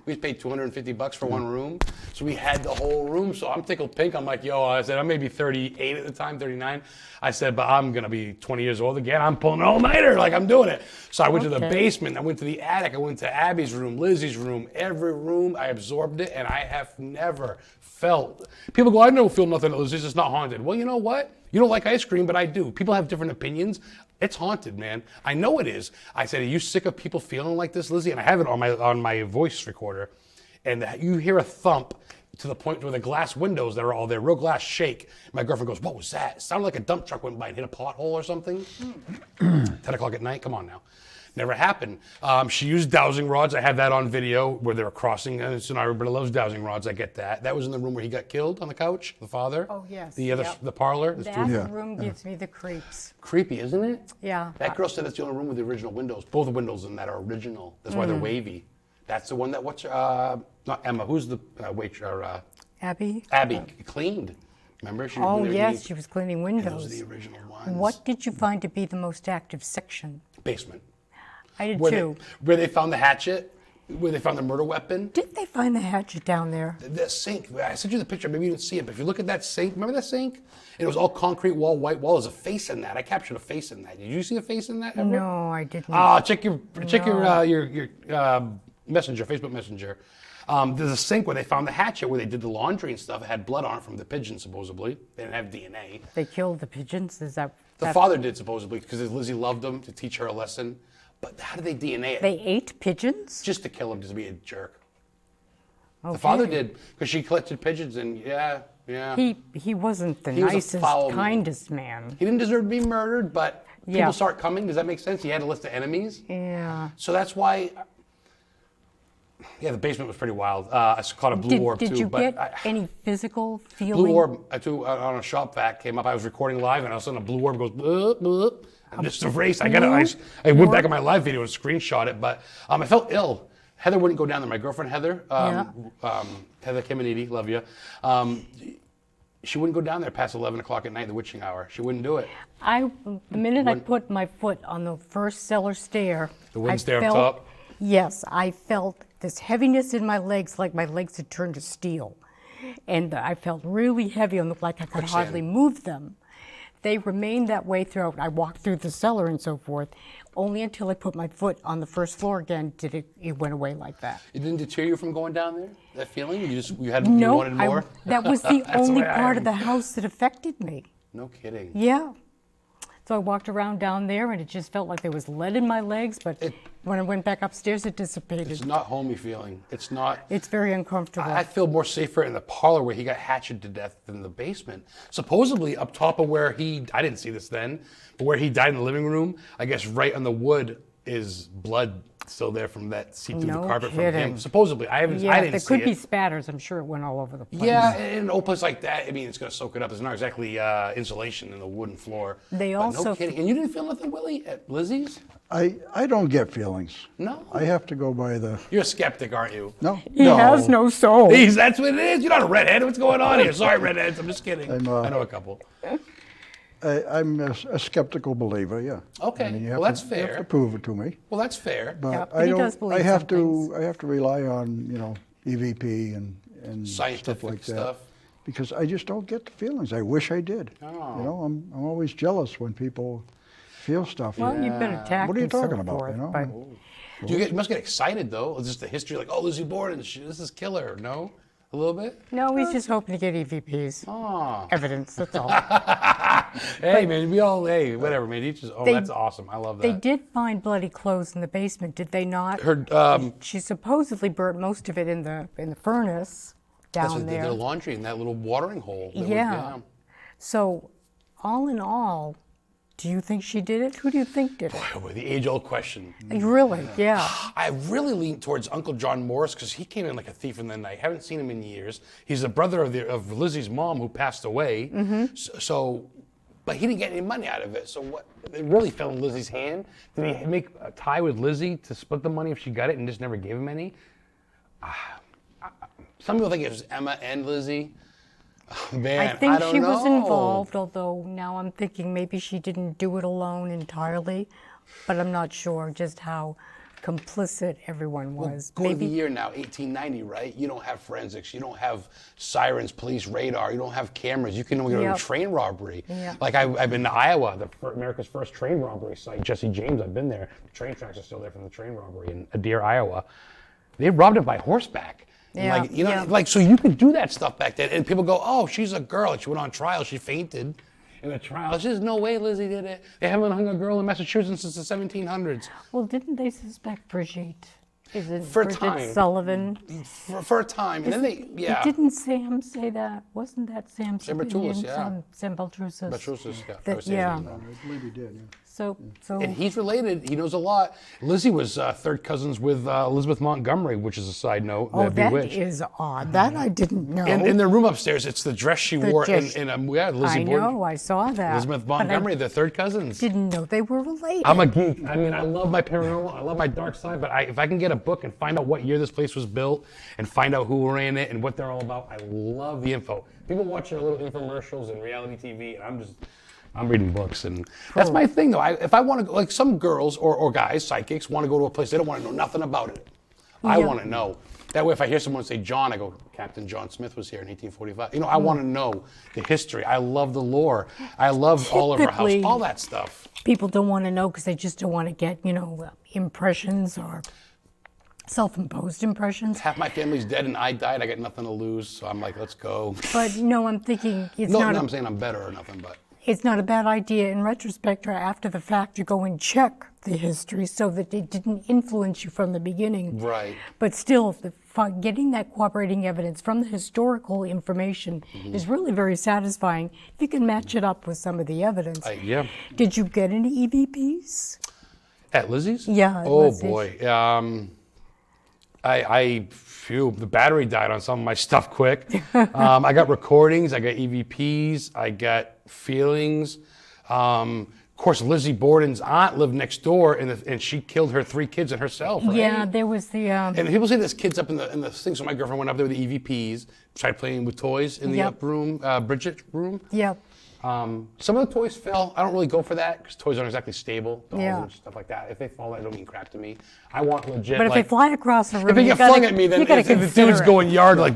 We paid $250 for one room. So we had the whole room. So I'm tickled pink. I'm like, yo, I said, I may be 38 at the time, 39. I said, but I'm going to be 20 years old again. I'm pulling an all-nighter. Like, I'm doing it. So I went to the
Okay.
basement. I went to the attic. I went to Abby's room, Lizzie's room, every room. I absorbed it, and I have never felt. People go, I don't feel nothing at Lizzie's. It's not haunted. Well, you know what? You don't like ice cream, but I do. People have different opinions. It's haunted, man. I know it is. I said, are you sick of people feeling like this, Lizzie? And I have it on my voice recorder. And you hear a thump to the point where the glass windows that are all there, real glass, shake. My girlfriend goes, what was that? It sounded like a dump truck went by and hit a pothole or something. 10 o'clock at night? Come on now. Never happened. She used dowsing rods. I have that on video where they were crossing. So now everybody loves dowsing rods. I get that. That was in the room where he got killed on the couch, the father.
Oh, yes.
The other,
Yep.
the parlor. There's two.
That room gives me the creeps.
Creepy, isn't it?
Yeah.
That girl said it's the only room with the original windows. Both windows in that are original. That's why they're wavy. That's the one that, not Emma, who's the waitress, or
Abby?
Abby cleaned. Remember? She,
Oh,
when they
yes,
used-
she was cleaning
and those are
windows.
the original ones.
What did you find to be the most active section?
Basement.
I did
Where
too.
where they found the hatchet, where they found the murder weapon.
Didn't they find the hatchet down there?
The sink, I sent you the picture, maybe you didn't see it, but if you look at that sink, remember that sink? And it was all concrete wall, white wall. There's a face in that. I captured a face in that. Did you see a face in that ever?
No, I didn't.
Check your messenger, Facebook Messenger. There's a sink where they found the hatchet where they did the laundry and stuff. It had blood on it from the pigeon, supposedly. They didn't have DNA.
They killed the pigeons? Is that...
The father did, supposedly, because Lizzie loved him to teach her a lesson. But how did they DNA it?
They ate pigeons?
Just to kill him, just to be a jerk.
Okay.
The father did, because she collected pigeons, and yeah.
He wasn't the
He was a
nicest,
foul man.
kindest man.
He didn't deserve to be murdered, but
Yeah.
people start coming. Does that make sense? He had a list of enemies.
Yeah.
So that's why, the basement was pretty wild. I caught a blue orb,
Did
too.
you
but
get any physical feeling?
Blue orb, on a shop vac came up. I was recording live, and all of a sudden a blue orb goes, bloop, bloop. And just erased. I went back on my live video and screenshot it, but I felt ill. Heather wouldn't go down there. My girlfriend, Heather, Heather Kiminiti, love you. She wouldn't go down there past 11 o'clock at night, the witching hour. She wouldn't do it.
The minute I put my foot on the first cellar stair,
The wooden
I
stair up
felt-
top?
Yes, I felt this heaviness in my legs, like my legs had turned to steel. And I felt really heavy, and looked like I could
Quicksand.
hardly move them. They remained that way throughout. I walked through the cellar and so forth. Only until I put my foot on the first floor again did it went away like that.
It didn't deter you from going down there? That feeling? You
No,
wanted more?
that was the only
the way I
part of
am.
the house that affected me.
No kidding.
Yeah. So I walked around down there and it just felt like there was lead in my legs, but when I went back upstairs, it dissipated.
It's not homey feeling. It's not.
It's very uncomfortable.
I feel more safer in the parlor where he got hatcheted to death than the basement. Supposedly up top of where I didn't see this then, but where he died in the living room, I guess right on the wood is blood still there from that seeped through the
No
carpet from
kidding.
him. Supposedly, I didn't
there
see
could
it.
be spatters. I'm sure it went all over the place.
Yeah, in an old place like that, I mean, it's going to soak it up. There's not exactly insulation in the wooden floor.
They
But
also-
no kidding. And you didn't feel nothing, Willie, at Lizzie's?
I don't get feelings.
No.
I have to go by the,
You're a skeptic, aren't you?
no.
He has no soul.
That's what it is. You're not a redhead. What's going on here? Sorry, redheads. I'm just kidding.
I'm,
I know a couple.
I'm a skeptical believer, yeah.
Okay,
you
well,
have
that's
to, You have
fair.
to prove it to me.
Well, that's fair.
But
Yeah, but
I
he
don't.
does believe
I have
some
to.
things.
I have to rely on EVP and
Scientific
stuff like that
stuff.
because I just don't get the feelings. I wish I did.
Oh.
I'm always jealous when people feel stuff.
Well, you've been attacked.
What are you
and so
talking about,
forth,
you know?
but
You must get excited, though. It's just the history, like, oh, Lizzie Borden, this is killer. No? A little bit?
no, he's just hoping to get EVPs.
Oh.
Evidence, that's all.
Hey, man, whatever, man. That's awesome. I love that.
They did find bloody clothes in the basement, did they not? She supposedly burnt most of it in the furnace
that's
down
what they did
there.
their laundry in that little watering hole.
Yeah. So, all in all, do you think she did it? Who do you think did it?
Boy, the age-old question.
Really? Yeah.
I really lean towards Uncle John Morris because he came in like a thief in the night. Haven't seen him in years. He's the brother of Lizzie's mom who passed away. But he didn't get any money out of it. So what? It really fell in Lizzie's hand. Did he make a tie with Lizzie to split the money if she got it and just never gave him any? Some people think it was Emma and Lizzie. Oh, man,
I think
don't
she was
know.
involved, although now I'm thinking maybe she didn't do it alone entirely, but I'm not sure just how complicit everyone was.
Go to the year now, 1890, right? You don't have forensics. You don't have sirens, police radar. You don't have cameras. You can only go to a
Yep.
train robbery.
Yeah.
Like I've been to Iowa, America's first train robbery site. Jesse James, I've been there. The train tracks are still there from the train robbery in Adair, Iowa. They robbed it by horseback. And
Yeah,
like, you know,
yeah.
like so you could do that stuff back then. And people go, oh, she's a girl. And she went on trial. She fainted in a trial. There's no way Lizzie did it. They haven't hung a girl in Massachusetts since the 1700s.
Well, didn't they suspect Brigitte? Is it
For a
Bridget
time.
Sullivan?
For a time. And then they, yeah.
Didn't Sam say that? Wasn't that Sam's
Sam Bertullis,
opinion?
yeah.
Sam Baltrusas.
Bertrusis, yeah. I
That-
would say his
yeah.
name wrong.
I believe he did. Yeah.
So
And he's related. He knows a lot. Lizzie was third cousins with Elizabeth Montgomery, which is a side note.
oh, that
Bewitched.
is odd. That I didn't know.
In their room upstairs, it's the dress she
The
wore
dress-
in Lizzie
I
Borden.
know, I saw that.
Elizabeth
but I
Montgomery, they're third cousins.
didn't know they were related.
I'm a geek. I mean, I love my paranormal. I love my dark side. But if I can get a book and find out what year this place was built and find out who ran it and what they're all about, I love the info. People watch their little infomercials and reality TV, and I'm reading books, and that's my thing, though. If I want to, like some girls or guys, psychics, want to go to a place, they don't want to know nothing about it. I
Yeah.
want to know. That way, if I hear someone say John, I go, Captain John Smith was here in 1845. You know, I want to know the history. I love the lore. I love Oliver House,
Typically-
all that stuff.
People don't want to know because they just don't want to get, impressions or self-imposed impressions.
Half my family's dead and I died. I got nothing to lose, so I'm like, let's go.
But I'm thinking it's
No,
not.
I'm saying I'm better or nothing, but
It's not a bad idea in retrospect or after the fact to go and check the history so that it didn't influence you from the beginning.
right.
But still, getting that cooperating evidence from the historical information is really very satisfying if you can match it up with some of the evidence.
Yeah.
Did you get any EVPs?
At Lizzie's?
Yeah, at
Oh
Lizzie's.
boy. The battery died on some of my stuff quick. I got recordings, I got EVPs, I got feelings. Of course, Lizzie Borden's aunt lived next door, and she killed her 3 kids and herself, right?
Yeah, there was the.
And people say there's kids up in the thing, so my girlfriend went up there with the EVPs, tried playing with toys in the
Yep.
up room, Bridget's room.
yeah.
Some of the toys fell. I don't really go for that because toys aren't exactly stable. Dolls
Yeah.
and stuff like that. If they fall, that don't mean crap to me. I want legit.
But if
like,
they fly across the room,
if they
you
get
gotta-
flung at me, then
you gotta
if the
consider
dude's
it.
going yard like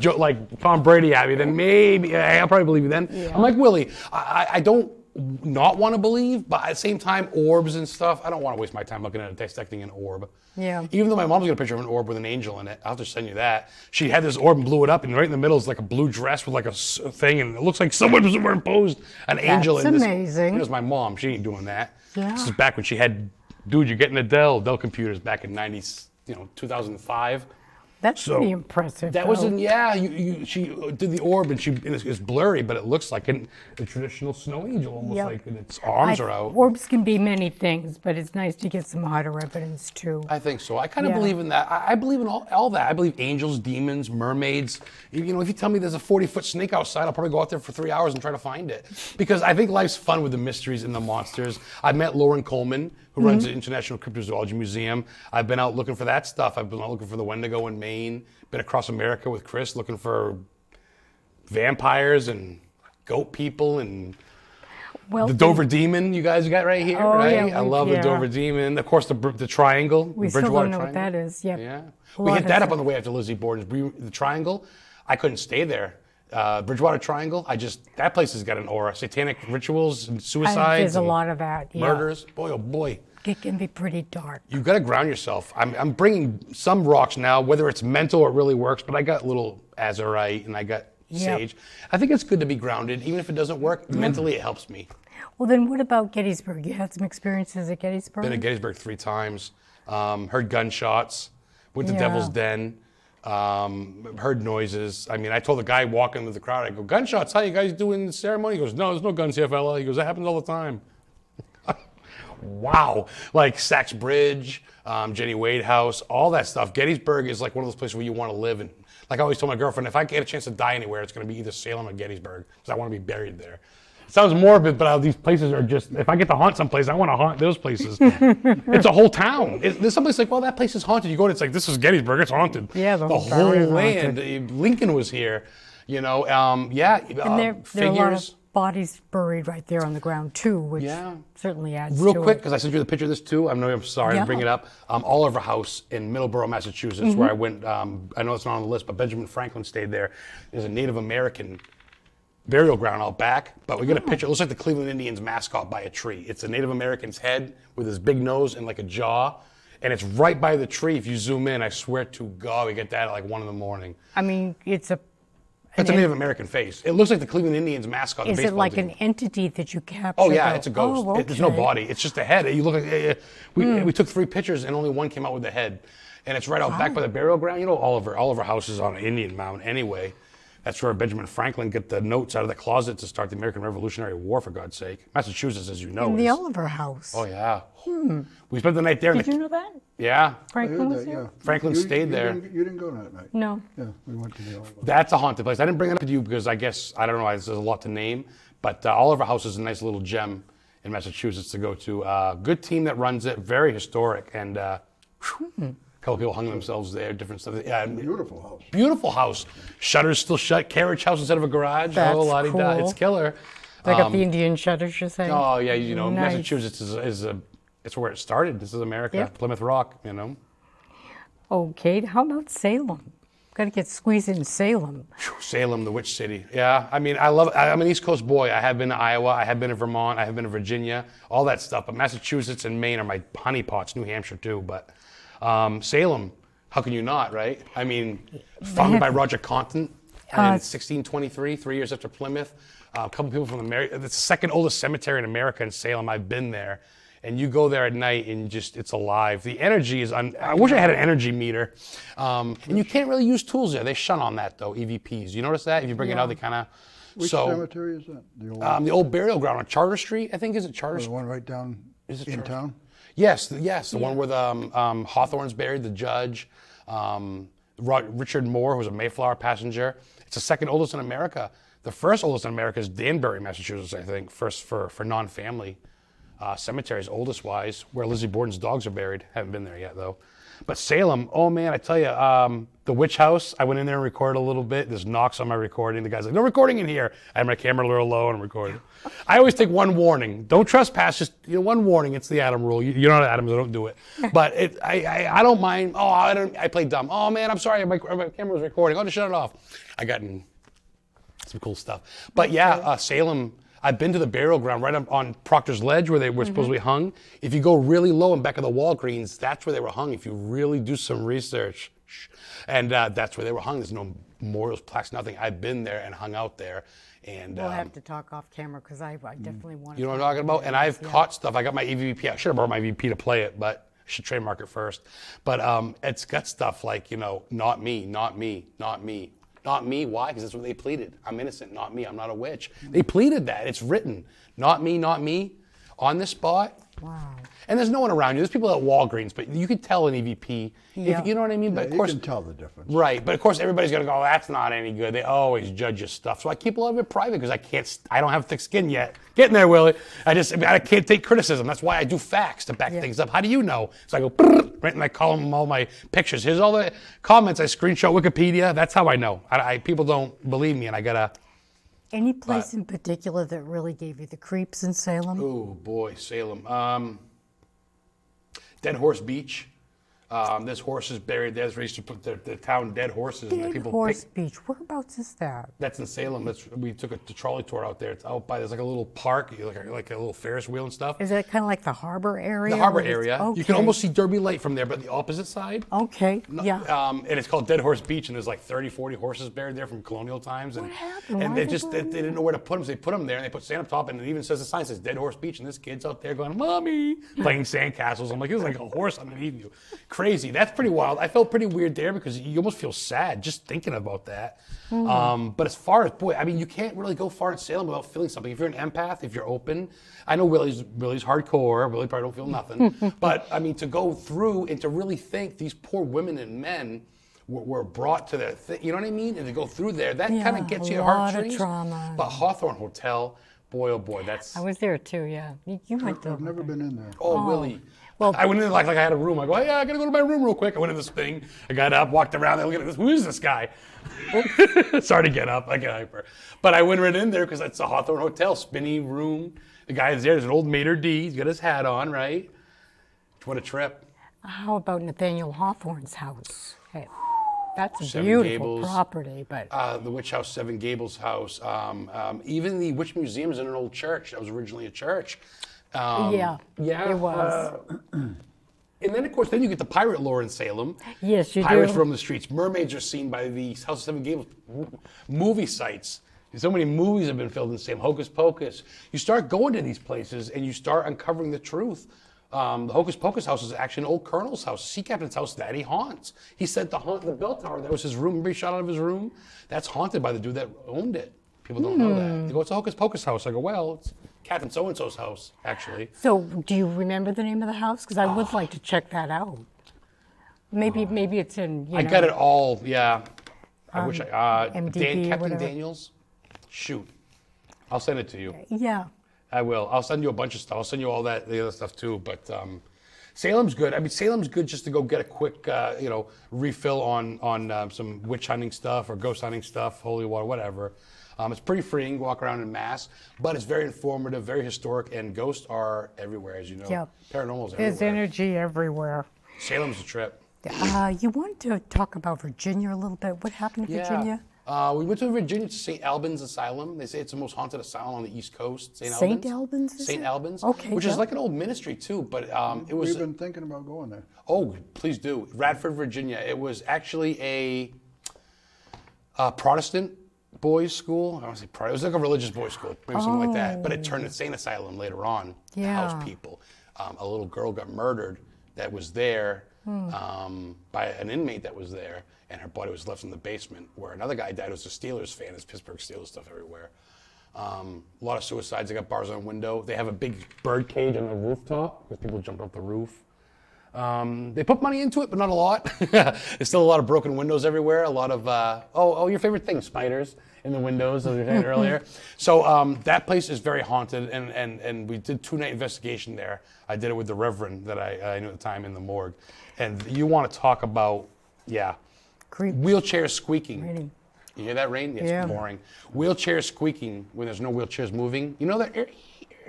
Tom Brady at me, then maybe I'll probably believe you then. I'm like Willie. I don't not want to believe, but at the same time, orbs and stuff, I don't want to waste my time looking at it, dissecting an orb.
Yeah.
Even though my mom's got a picture of an orb with an angel in it, I'll just send you that. She had this orb and blew it up, and right in the middle is like a blue dress with like a thing, and it looks like someone was superimposed an angel in this.
That's amazing.
It was my mom. She ain't doing that.
Yeah.
This is back when she had, dude, you're getting a Dell computers back in 2005.
That's pretty impressive.
That
though.
was in, she did the orb, and it's blurry, but it looks like a traditional snow angel, almost
Yep.
like, and its arms are out.
Orbs can be many things, but it's nice to get some harder evidence too.
I think so. I kind of
Yeah.
believe in that. I believe in all that. I believe angels, demons, mermaids. You know, if you tell me there's a 40-foot snake outside, I'll probably go out there for 3 hours and try to find it. Because I think life's fun with the mysteries and the monsters. I met Lauren Coleman, who runs the International Cryptozoology Museum. I've been out looking for that stuff. I've been out looking for the Wendigo in Maine. Been across America with Chris looking for vampires and goat people and
Well,
the Dover Demon you guys got right here,
Oh,
right?
yeah,
I love the
yeah.
Dover Demon. Of course, the Triangle,
we
the
still
Bridgewater
don't know what
Triangle.
that is. Yep.
Yeah.
A
We
lot
hit
of
that up
stuff.
on the way after Lizzie Borden's. The Triangle, I couldn't stay there. Bridgewater Triangle, that place has got an aura. Satanic rituals and suicides.
There's a
and
lot of that. Yeah.
murders. Boy, oh boy.
It can be pretty dark.
You've got to ground yourself. I'm bringing some rocks now, whether it's mental or it really works, but I got little azurite and I got
Yep.
sage. I think it's good to be grounded. Even if it doesn't work, mentally it helps me.
Well, then what about Gettysburg? You had some experiences at Gettysburg?
Been to Gettysburg 3 times. Heard gunshots. Went to
Yeah.
Devil's Den. Heard noises. I mean, I told the guy walking with the crowd, I go, gunshots, how you guys doing the ceremony? He goes, no, there's no guns here, fella. He goes, that happens all the time. Wow. Like Sachs Bridge, Jenny Wade House, all that stuff. Gettysburg is like one of those places where you want to live. And like I always told my girlfriend, if I get a chance to die anywhere, it's going to be either Salem or Gettysburg because I want to be buried there. It sounds morbid, but these places are just, if I get to haunt someplace, I want to haunt those places. It's a whole town. There's someplace like, well, that place is haunted. You go to, it's like, this is Gettysburg, it's haunted.
Yeah, the whole
whole
town is
land. Lincoln was here, you know.
And there are a lot
figures.
of bodies buried right there on the ground too, which
Yeah.
certainly adds
Real
to
quick,
it.
because I sent you the picture of this too. I'm sorry to bring it up. Oliver House in Middleborough, Massachusetts, where I went. I know it's not on the list, but Benjamin Franklin stayed there. There's a Native American burial ground out back, but we get a picture. It looks like the Cleveland Indians mascot by a tree. It's a Native American's head with his big nose and like a jaw, and it's right by the tree. If you zoom in, I swear to God, we get that at like 1 a.m.
I mean, it's a
Native American face. It looks like the Cleveland Indians mascot.
Is
the
it
baseball
like
team.
an entity that you capture?
Oh yeah, it's a ghost.
Oh,
There's no
okay.
body. It's just a head. You look like we took 3 pictures and only one came out with the head, and it's right out back by the burial ground. You know, Oliver House is on an Indian mound anyway. That's where Benjamin Franklin got the notes out of the closet to start the American Revolutionary War, for God's sake. Massachusetts, as you know,
In the
is.
Oliver House.
Oh yeah. We spent the night there.
Did you know that?
Yeah.
I
Franklin
heard
was
that,
there?
yeah.
Franklin stayed there.
You didn't go that night.
No.
Yeah, we went to the Oliver.
That's a haunted place. I didn't bring it up to you because I guess, I don't know, there's a lot to name, but Oliver House is a nice little gem in Massachusetts to go to. Good team that runs it, very historic, and a couple people hung themselves there, different stuff. Yeah,
Beautiful house.
beautiful house. Shutters still shut, carriage house instead of a garage.
That's
Oh, la-di-da.
cool.
It's killer.
They got the Indian shutters, you're saying?
Oh yeah, you know,
Nice.
Massachusetts it's where it started. This is America,
Yep.
Plymouth Rock, you know.
Okay, how about Salem? Got to get squeezed in Salem.
Salem, the witch city. Yeah, I mean, I'm an East Coast boy. I have been to Iowa, I have been to Vermont, I have been to Virginia, all that stuff. But Massachusetts and Maine are my honeypots, New Hampshire too. But Salem, how can you not, right? I mean, founded by Roger Compton in 1623, 3 years after Plymouth. A couple people from America. It's the second oldest cemetery in America in Salem. I've been there. And you go there at night and just, it's alive. The energy is, I wish I had an energy meter. And you can't really use tools there. They shun on that though, EVPs. You notice that? If you bring it out, they kind of,
Which cemetery is that?
the old burial ground on Charter Street, I think, is it Charter
The
Street?
one right down
Is it
in
Charter?
town?
Yes, the one where the Hawthorne's buried, the judge, Richard Moore, who was a Mayflower passenger. It's the second oldest in America. The first oldest in America is Danbury, Massachusetts, I think, first for non-family cemeteries, oldest wise, where Lizzie Borden's dogs are buried. Haven't been there yet, though. But Salem, oh man, I tell you, the witch house, I went in there and recorded a little bit. There's knocks on my recording. The guy's like, no recording in here. I had my camera a little low and I'm recording. I always take one warning. Don't trespass, just one warning. It's the Adam rule. You're not Adam, so don't do it. But I don't mind. Oh, I play dumb. Oh man, I'm sorry, my camera was recording. I'll just shut it off. I got in some cool stuff. But yeah, Salem, I've been to the burial ground right up on Proctor's Ledge where they were supposed to be hung. If you go really low in back of the Walgreens, that's where they were hung. If you really do some research, and that's where they were hung. There's no memorials, plaques, nothing. I've been there and hung out there. And
We'll have to talk off camera because I definitely want to.
you know what I'm talking about? And I've caught stuff. I got my EVP. I should have brought my EVP to play it, but I should trademark it first. But it's got stuff like, not me, not me, not me. Not me, why? Because that's what they pleaded. I'm innocent, not me, I'm not a witch. They pleaded that, it's written. Not me, on this spot.
Wow.
And there's no one around you. There's people at Walgreens, but you could tell an EVP.
Yeah.
You know what I mean? But of
You
course,
can tell the difference.
right, but of course everybody's gonna go, that's not any good. They always judge your stuff. So I keep a lot of it private because I don't have thick skin yet. Getting there, Willie. I can't take criticism. That's why I do facts to back things up. How do you know? So I go, right, and I call them all my pictures. Here's all the comments. I screenshot Wikipedia. That's how I know. People don't believe me, and I gotta.
Any place in particular that really gave you the creeps in Salem?
Oh boy, Salem. Dead Horse Beach. There's horses buried there. They used to put the town dead horses. And
Dead
people
Horse Beach. Whereabouts is that?
That's in Salem. We took a trolley tour out there. It's out by, there's like a little park, like a little Ferris wheel and stuff.
Is that kind of like the harbor area?
The harbor
where it's-
area.
Okay.
You can almost see Derby Light from there, but the opposite side.
Okay, yeah.
And it's called Dead Horse Beach, and there's like 30, 40 horses buried there from colonial times. And,
What happened?
And
Why
they
did
just
they
they didn't know where to put them, so they put them there, and they put sand up top, and it even says the sign says Dead Horse Beach, and this kid's out there going, "Mommy," playing sand castles. I'm like, there's like a horse underneath you. Crazy. That's pretty wild. I felt pretty weird there because you almost feel sad just thinking about that. But as far as, boy, I mean, you can't really go far in Salem without feeling something. If you're an empath, if you're open, I know Willie's hardcore. Willie probably don't feel nothing. But I mean, to go through and to really think these poor women and men were brought to their thing, you know what I mean? And to go through there, that kind of gets
a
your
lot of
heartstrings.
trauma.
But Hawthorne Hotel, boy, oh boy, that's.
I was there too, yeah. You went to.
I've never been in there.
Oh, Willie.
Well-
I went in like I had a room. I go, hey, I gotta go to my room real quick. I went in this thing. I got up, walked around. I looked at this. Who is this guy? Sorry to get up. I get hyper. But I went right in there because it's a Hawthorne Hotel, spinny room. The guy is there. There's an old maitre d'. He's got his hat on, right? What a trip.
How about Nathaniel Hawthorne's house? Hey, that's a
Seven
beautiful
Gables.
property, but
The Witch House, Seven Gables House. Even the Witch Museum is in an old church. That was originally a church.
yeah, it was.
And then, of course, then you get the pirate lore in Salem.
Yes, you
Pirates
do.
roam the streets. Mermaids are seen by the House of Seven Gables movie sites. So many movies have been filmed in Salem. Hocus Pocus. You start going to these places and you start uncovering the truth. The Hocus Pocus house is actually an old colonel's house, sea captain's house that he haunts. He said to haunt the bell tower. That was his room. Remember he shot out of his room? That's haunted by the dude that owned it. People don't know that. They go, it's a Hocus Pocus house. I go, well, it's Captain So-and-so's house, actually.
So, do you remember the name of the house? Because I would like to check that out. Maybe it's in.
I got it all, yeah. I wish
MDB or
Captain
whatever.
Daniels? Shoot. I'll send it to you.
Yeah.
I will. I'll send you a bunch of stuff. I'll send you all the other stuff too. But Salem's good. I mean, Salem's good just to go get a quick, refill on some witch hunting stuff or ghost hunting stuff, holy water, whatever. It's pretty freeing, walk around in mass, but it's very informative, very historic, and ghosts are everywhere, as you know.
Yep.
Paranormal's
There's
everywhere.
energy everywhere.
Salem's a trip.
You want to talk about Virginia a little bit? What happened in Virginia?
We went to Virginia to St. Albans Asylum. They say it's the most haunted asylum on the East Coast. St.
St. Albans, is
St.
it?
Albans.
Okay,
Which is
yeah.
like an old ministry too, but it was.
We've been thinking about going there.
Oh, please do. Radford, Virginia. It was actually a Protestant boys' school. I don't want to say Protestant. It was like a religious boys' school, maybe something like that. But it turned insane asylum later on to house
Yeah.
people. A little girl got murdered that was there by an inmate that was there, and her body was left in the basement where another guy died who was a Steelers fan. There's Pittsburgh Steelers stuff everywhere. A lot of suicides. They got bars on the window. They have a big bird cage on the rooftop because people jumped off the roof. They put money into it, but not a lot. There's still a lot of broken windows everywhere. A lot of, your favorite thing, spiders in the windows, as we were saying earlier. So that place is very haunted, and we did 2-night investigation there. I did it with the Reverend that I knew at the time in the morgue. And you want to talk about,
Creep.
wheelchairs squeaking.
Raining.
You hear that rain? It's
Yeah.
boring. Wheelchairs squeaking when there's no wheelchairs moving. You know that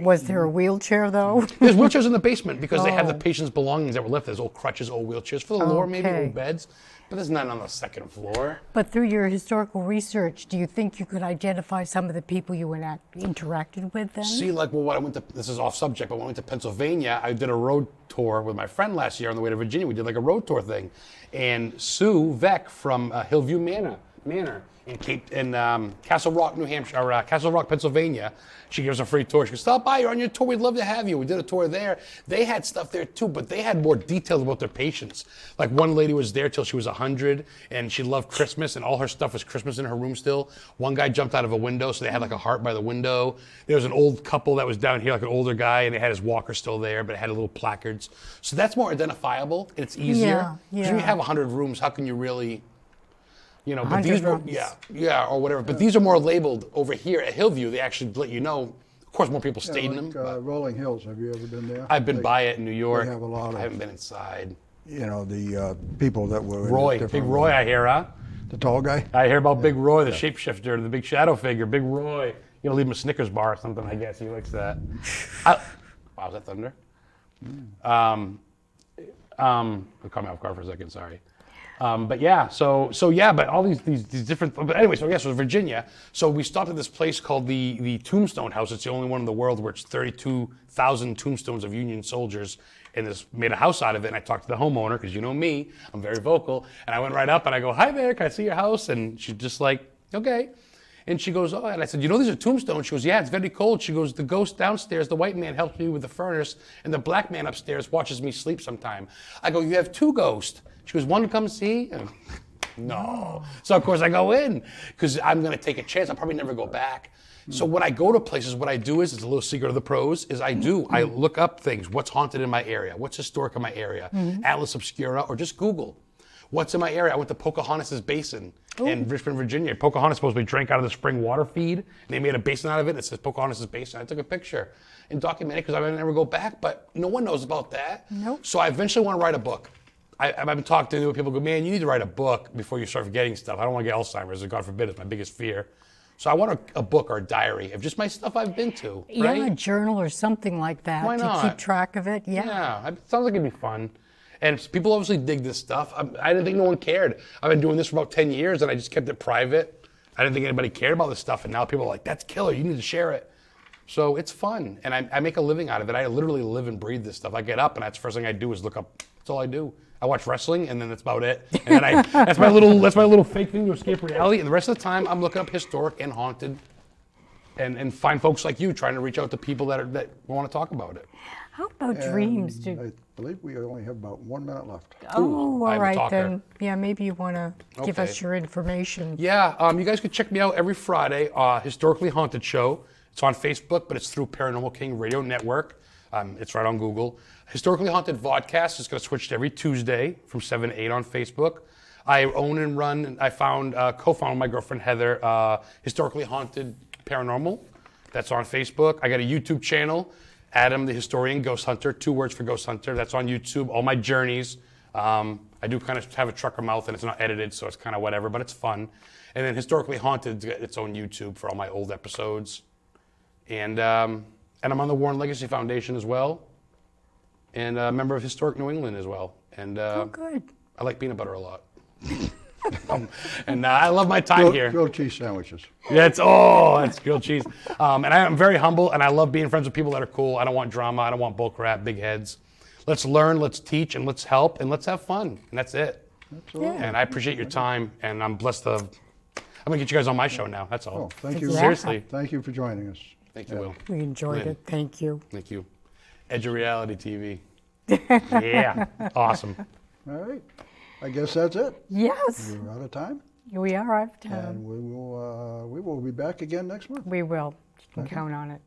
Was there a wheelchair, though?
There's wheelchairs in the basement because they have the patient's belongings that were left. There's old crutches, old wheelchairs for the lower, maybe
Okay.
old beds. But there's none on the second floor.
But through your historical research, do you think you could identify some of the people you interacted with then?
See, like, well, when I went to, this is off subject, but when I went to Pennsylvania, I did a road tour with my friend last year on the way to Virginia. We did like a road tour thing. And Sue Veck from Hillview Manor in Castle Rock, New Hampshire, or Castle Rock, Pennsylvania. She gives a free tour. She goes, stop by, you're on your tour, we'd love to have you. We did a tour there. They had stuff there too, but they had more details about their patients. Like one lady was there till she was 100, and she loved Christmas, and all her stuff was Christmas in her room still. One guy jumped out of a window, so they had like a heart by the window. There was an old couple that was down here, like an older guy, and they had his walker still there, but it had little placards. So that's more identifiable, and it's easier.
Yeah,
Because when you
yeah.
have 100 rooms, how can you really... You know, but
100
these were,
rooms.
yeah, or whatever. But these are more labeled over here at Hillview. They actually let you know. Of course, more people stayed in them. But
Rolling Hills, have you ever been there?
I've been by it in New York.
have a lot of-
I haven't been inside.
You know, the people that were in
Roy,
the
Big
different
Roy, I hear, huh?
The tall guy?
I hear about Big Roy, the shapeshifter, the big shadow figure. Big Roy. You know, leave him a Snickers bar or something. I guess he likes that. Wow, was that thunder? It caught me off guard for a second. Sorry. But yeah, so yeah, but all these different. But anyway, so yes, it was Virginia. So we stopped at this place called the Tombstone House. It's the only one in the world where it's 32,000 tombstones of Union soldiers, and this made a house out of it. And I talked to the homeowner because you know me, I'm very vocal. And I went right up and I go, "Hi there, can I see your house?" And she's just like, "Okay." And she goes, "Oh," and I said, "You know these are tombstones?" She goes, "Yeah, it's very cold." She goes, "The ghost downstairs, the white man helps me with the furnace, and the black man upstairs watches me sleep sometime." I go, "You have two ghosts?" She goes, "One to come see?" And no. So of course I go in because I'm going to take a chance. I'll probably never go back. So when I go to places, what I do is, it's a little secret of the pros, is I look up things. What's haunted in my area? What's historic in my area? Atlas Obscura, or just Google. What's in my area? I went to Pocahontas' Basin in Richmond, Virginia. Pocahontas supposedly drank out of the spring water feed, and they made a basin out of it. It says Pocahontas' Basin. I took a picture and documented it because I would never go back, but no one knows about that.
Nope.
So I eventually want to write a book. I've been talking to people who go, "Man, you need to write a book before you start forgetting stuff. I don't want to get Alzheimer's, or God forbid, it's my biggest fear." So I want a book or a diary of just my stuff I've been to, right?
Yeah, a journal or something like that
Why
to
not?
keep track of it. Yeah.
Yeah, it sounds like it'd be fun. And people obviously dig this stuff. I didn't think no one cared. I've been doing this for about 10 years, and I just kept it private. I didn't think anybody cared about this stuff, and now people are like, "That's killer, you need to share it." So it's fun, and I make a living out of it. I literally live and breathe this stuff. I get up, and that's the first thing I do is look up. That's all I do. I watch wrestling, and then that's about it. And then that's my little fake thing to escape reality. And the rest of the time, I'm looking up historic and haunted, and find folks like you trying to reach out to people that want to talk about it.
How about dreams?
I believe we only have about 1 minute left.
Oh, all
I'm a
right
talker.
then. Yeah, maybe you want to give us
Okay.
your information.
Yeah, you guys can check me out every Friday, Historically Haunted Show. It's on Facebook, but it's through Paranormal King Radio Network. It's right on Google. Historically Haunted Vodcast is going to switch to every Tuesday from 7 to 8 on Facebook. I own and run, I co-founded with my girlfriend Heather, Historically Haunted Paranormal. That's on Facebook. I got a YouTube channel, Adam the Historian Ghost Hunter, 2 words for Ghost Hunter. That's on YouTube, all my journeys. I do kind of have a trucker mouth, and it's not edited, so it's kind of whatever, but it's fun. And then Historically Haunted, its own YouTube for all my old episodes. And I'm on the Warren Legacy Foundation as well, and a member of Historic New England as well. And
Oh, good.
I like peanut butter a lot. And I love my time here.
Grilled cheese sandwiches.
Yeah, that's grilled cheese. And I am very humble, and I love being friends with people that are cool. I don't want drama. I don't want bull crap, big heads. Let's learn, let's teach, and let's help, and let's have fun. And that's it.
Absolutely.
And I appreciate your time, and I'm blessed to. I'm gonna get you guys on my show now. That's all.
Oh, thank you.
Yeah.
Seriously.
Thank you for joining us.
Thank you, Will.
We enjoyed
Lynn.
it. Thank you.
Thank you. Edge of Reality TV. Yeah. Awesome.
All right. I guess that's it.
Yes,
We're out of time,
we are out of town.
and we will be back again next month.
We will. You can count on it.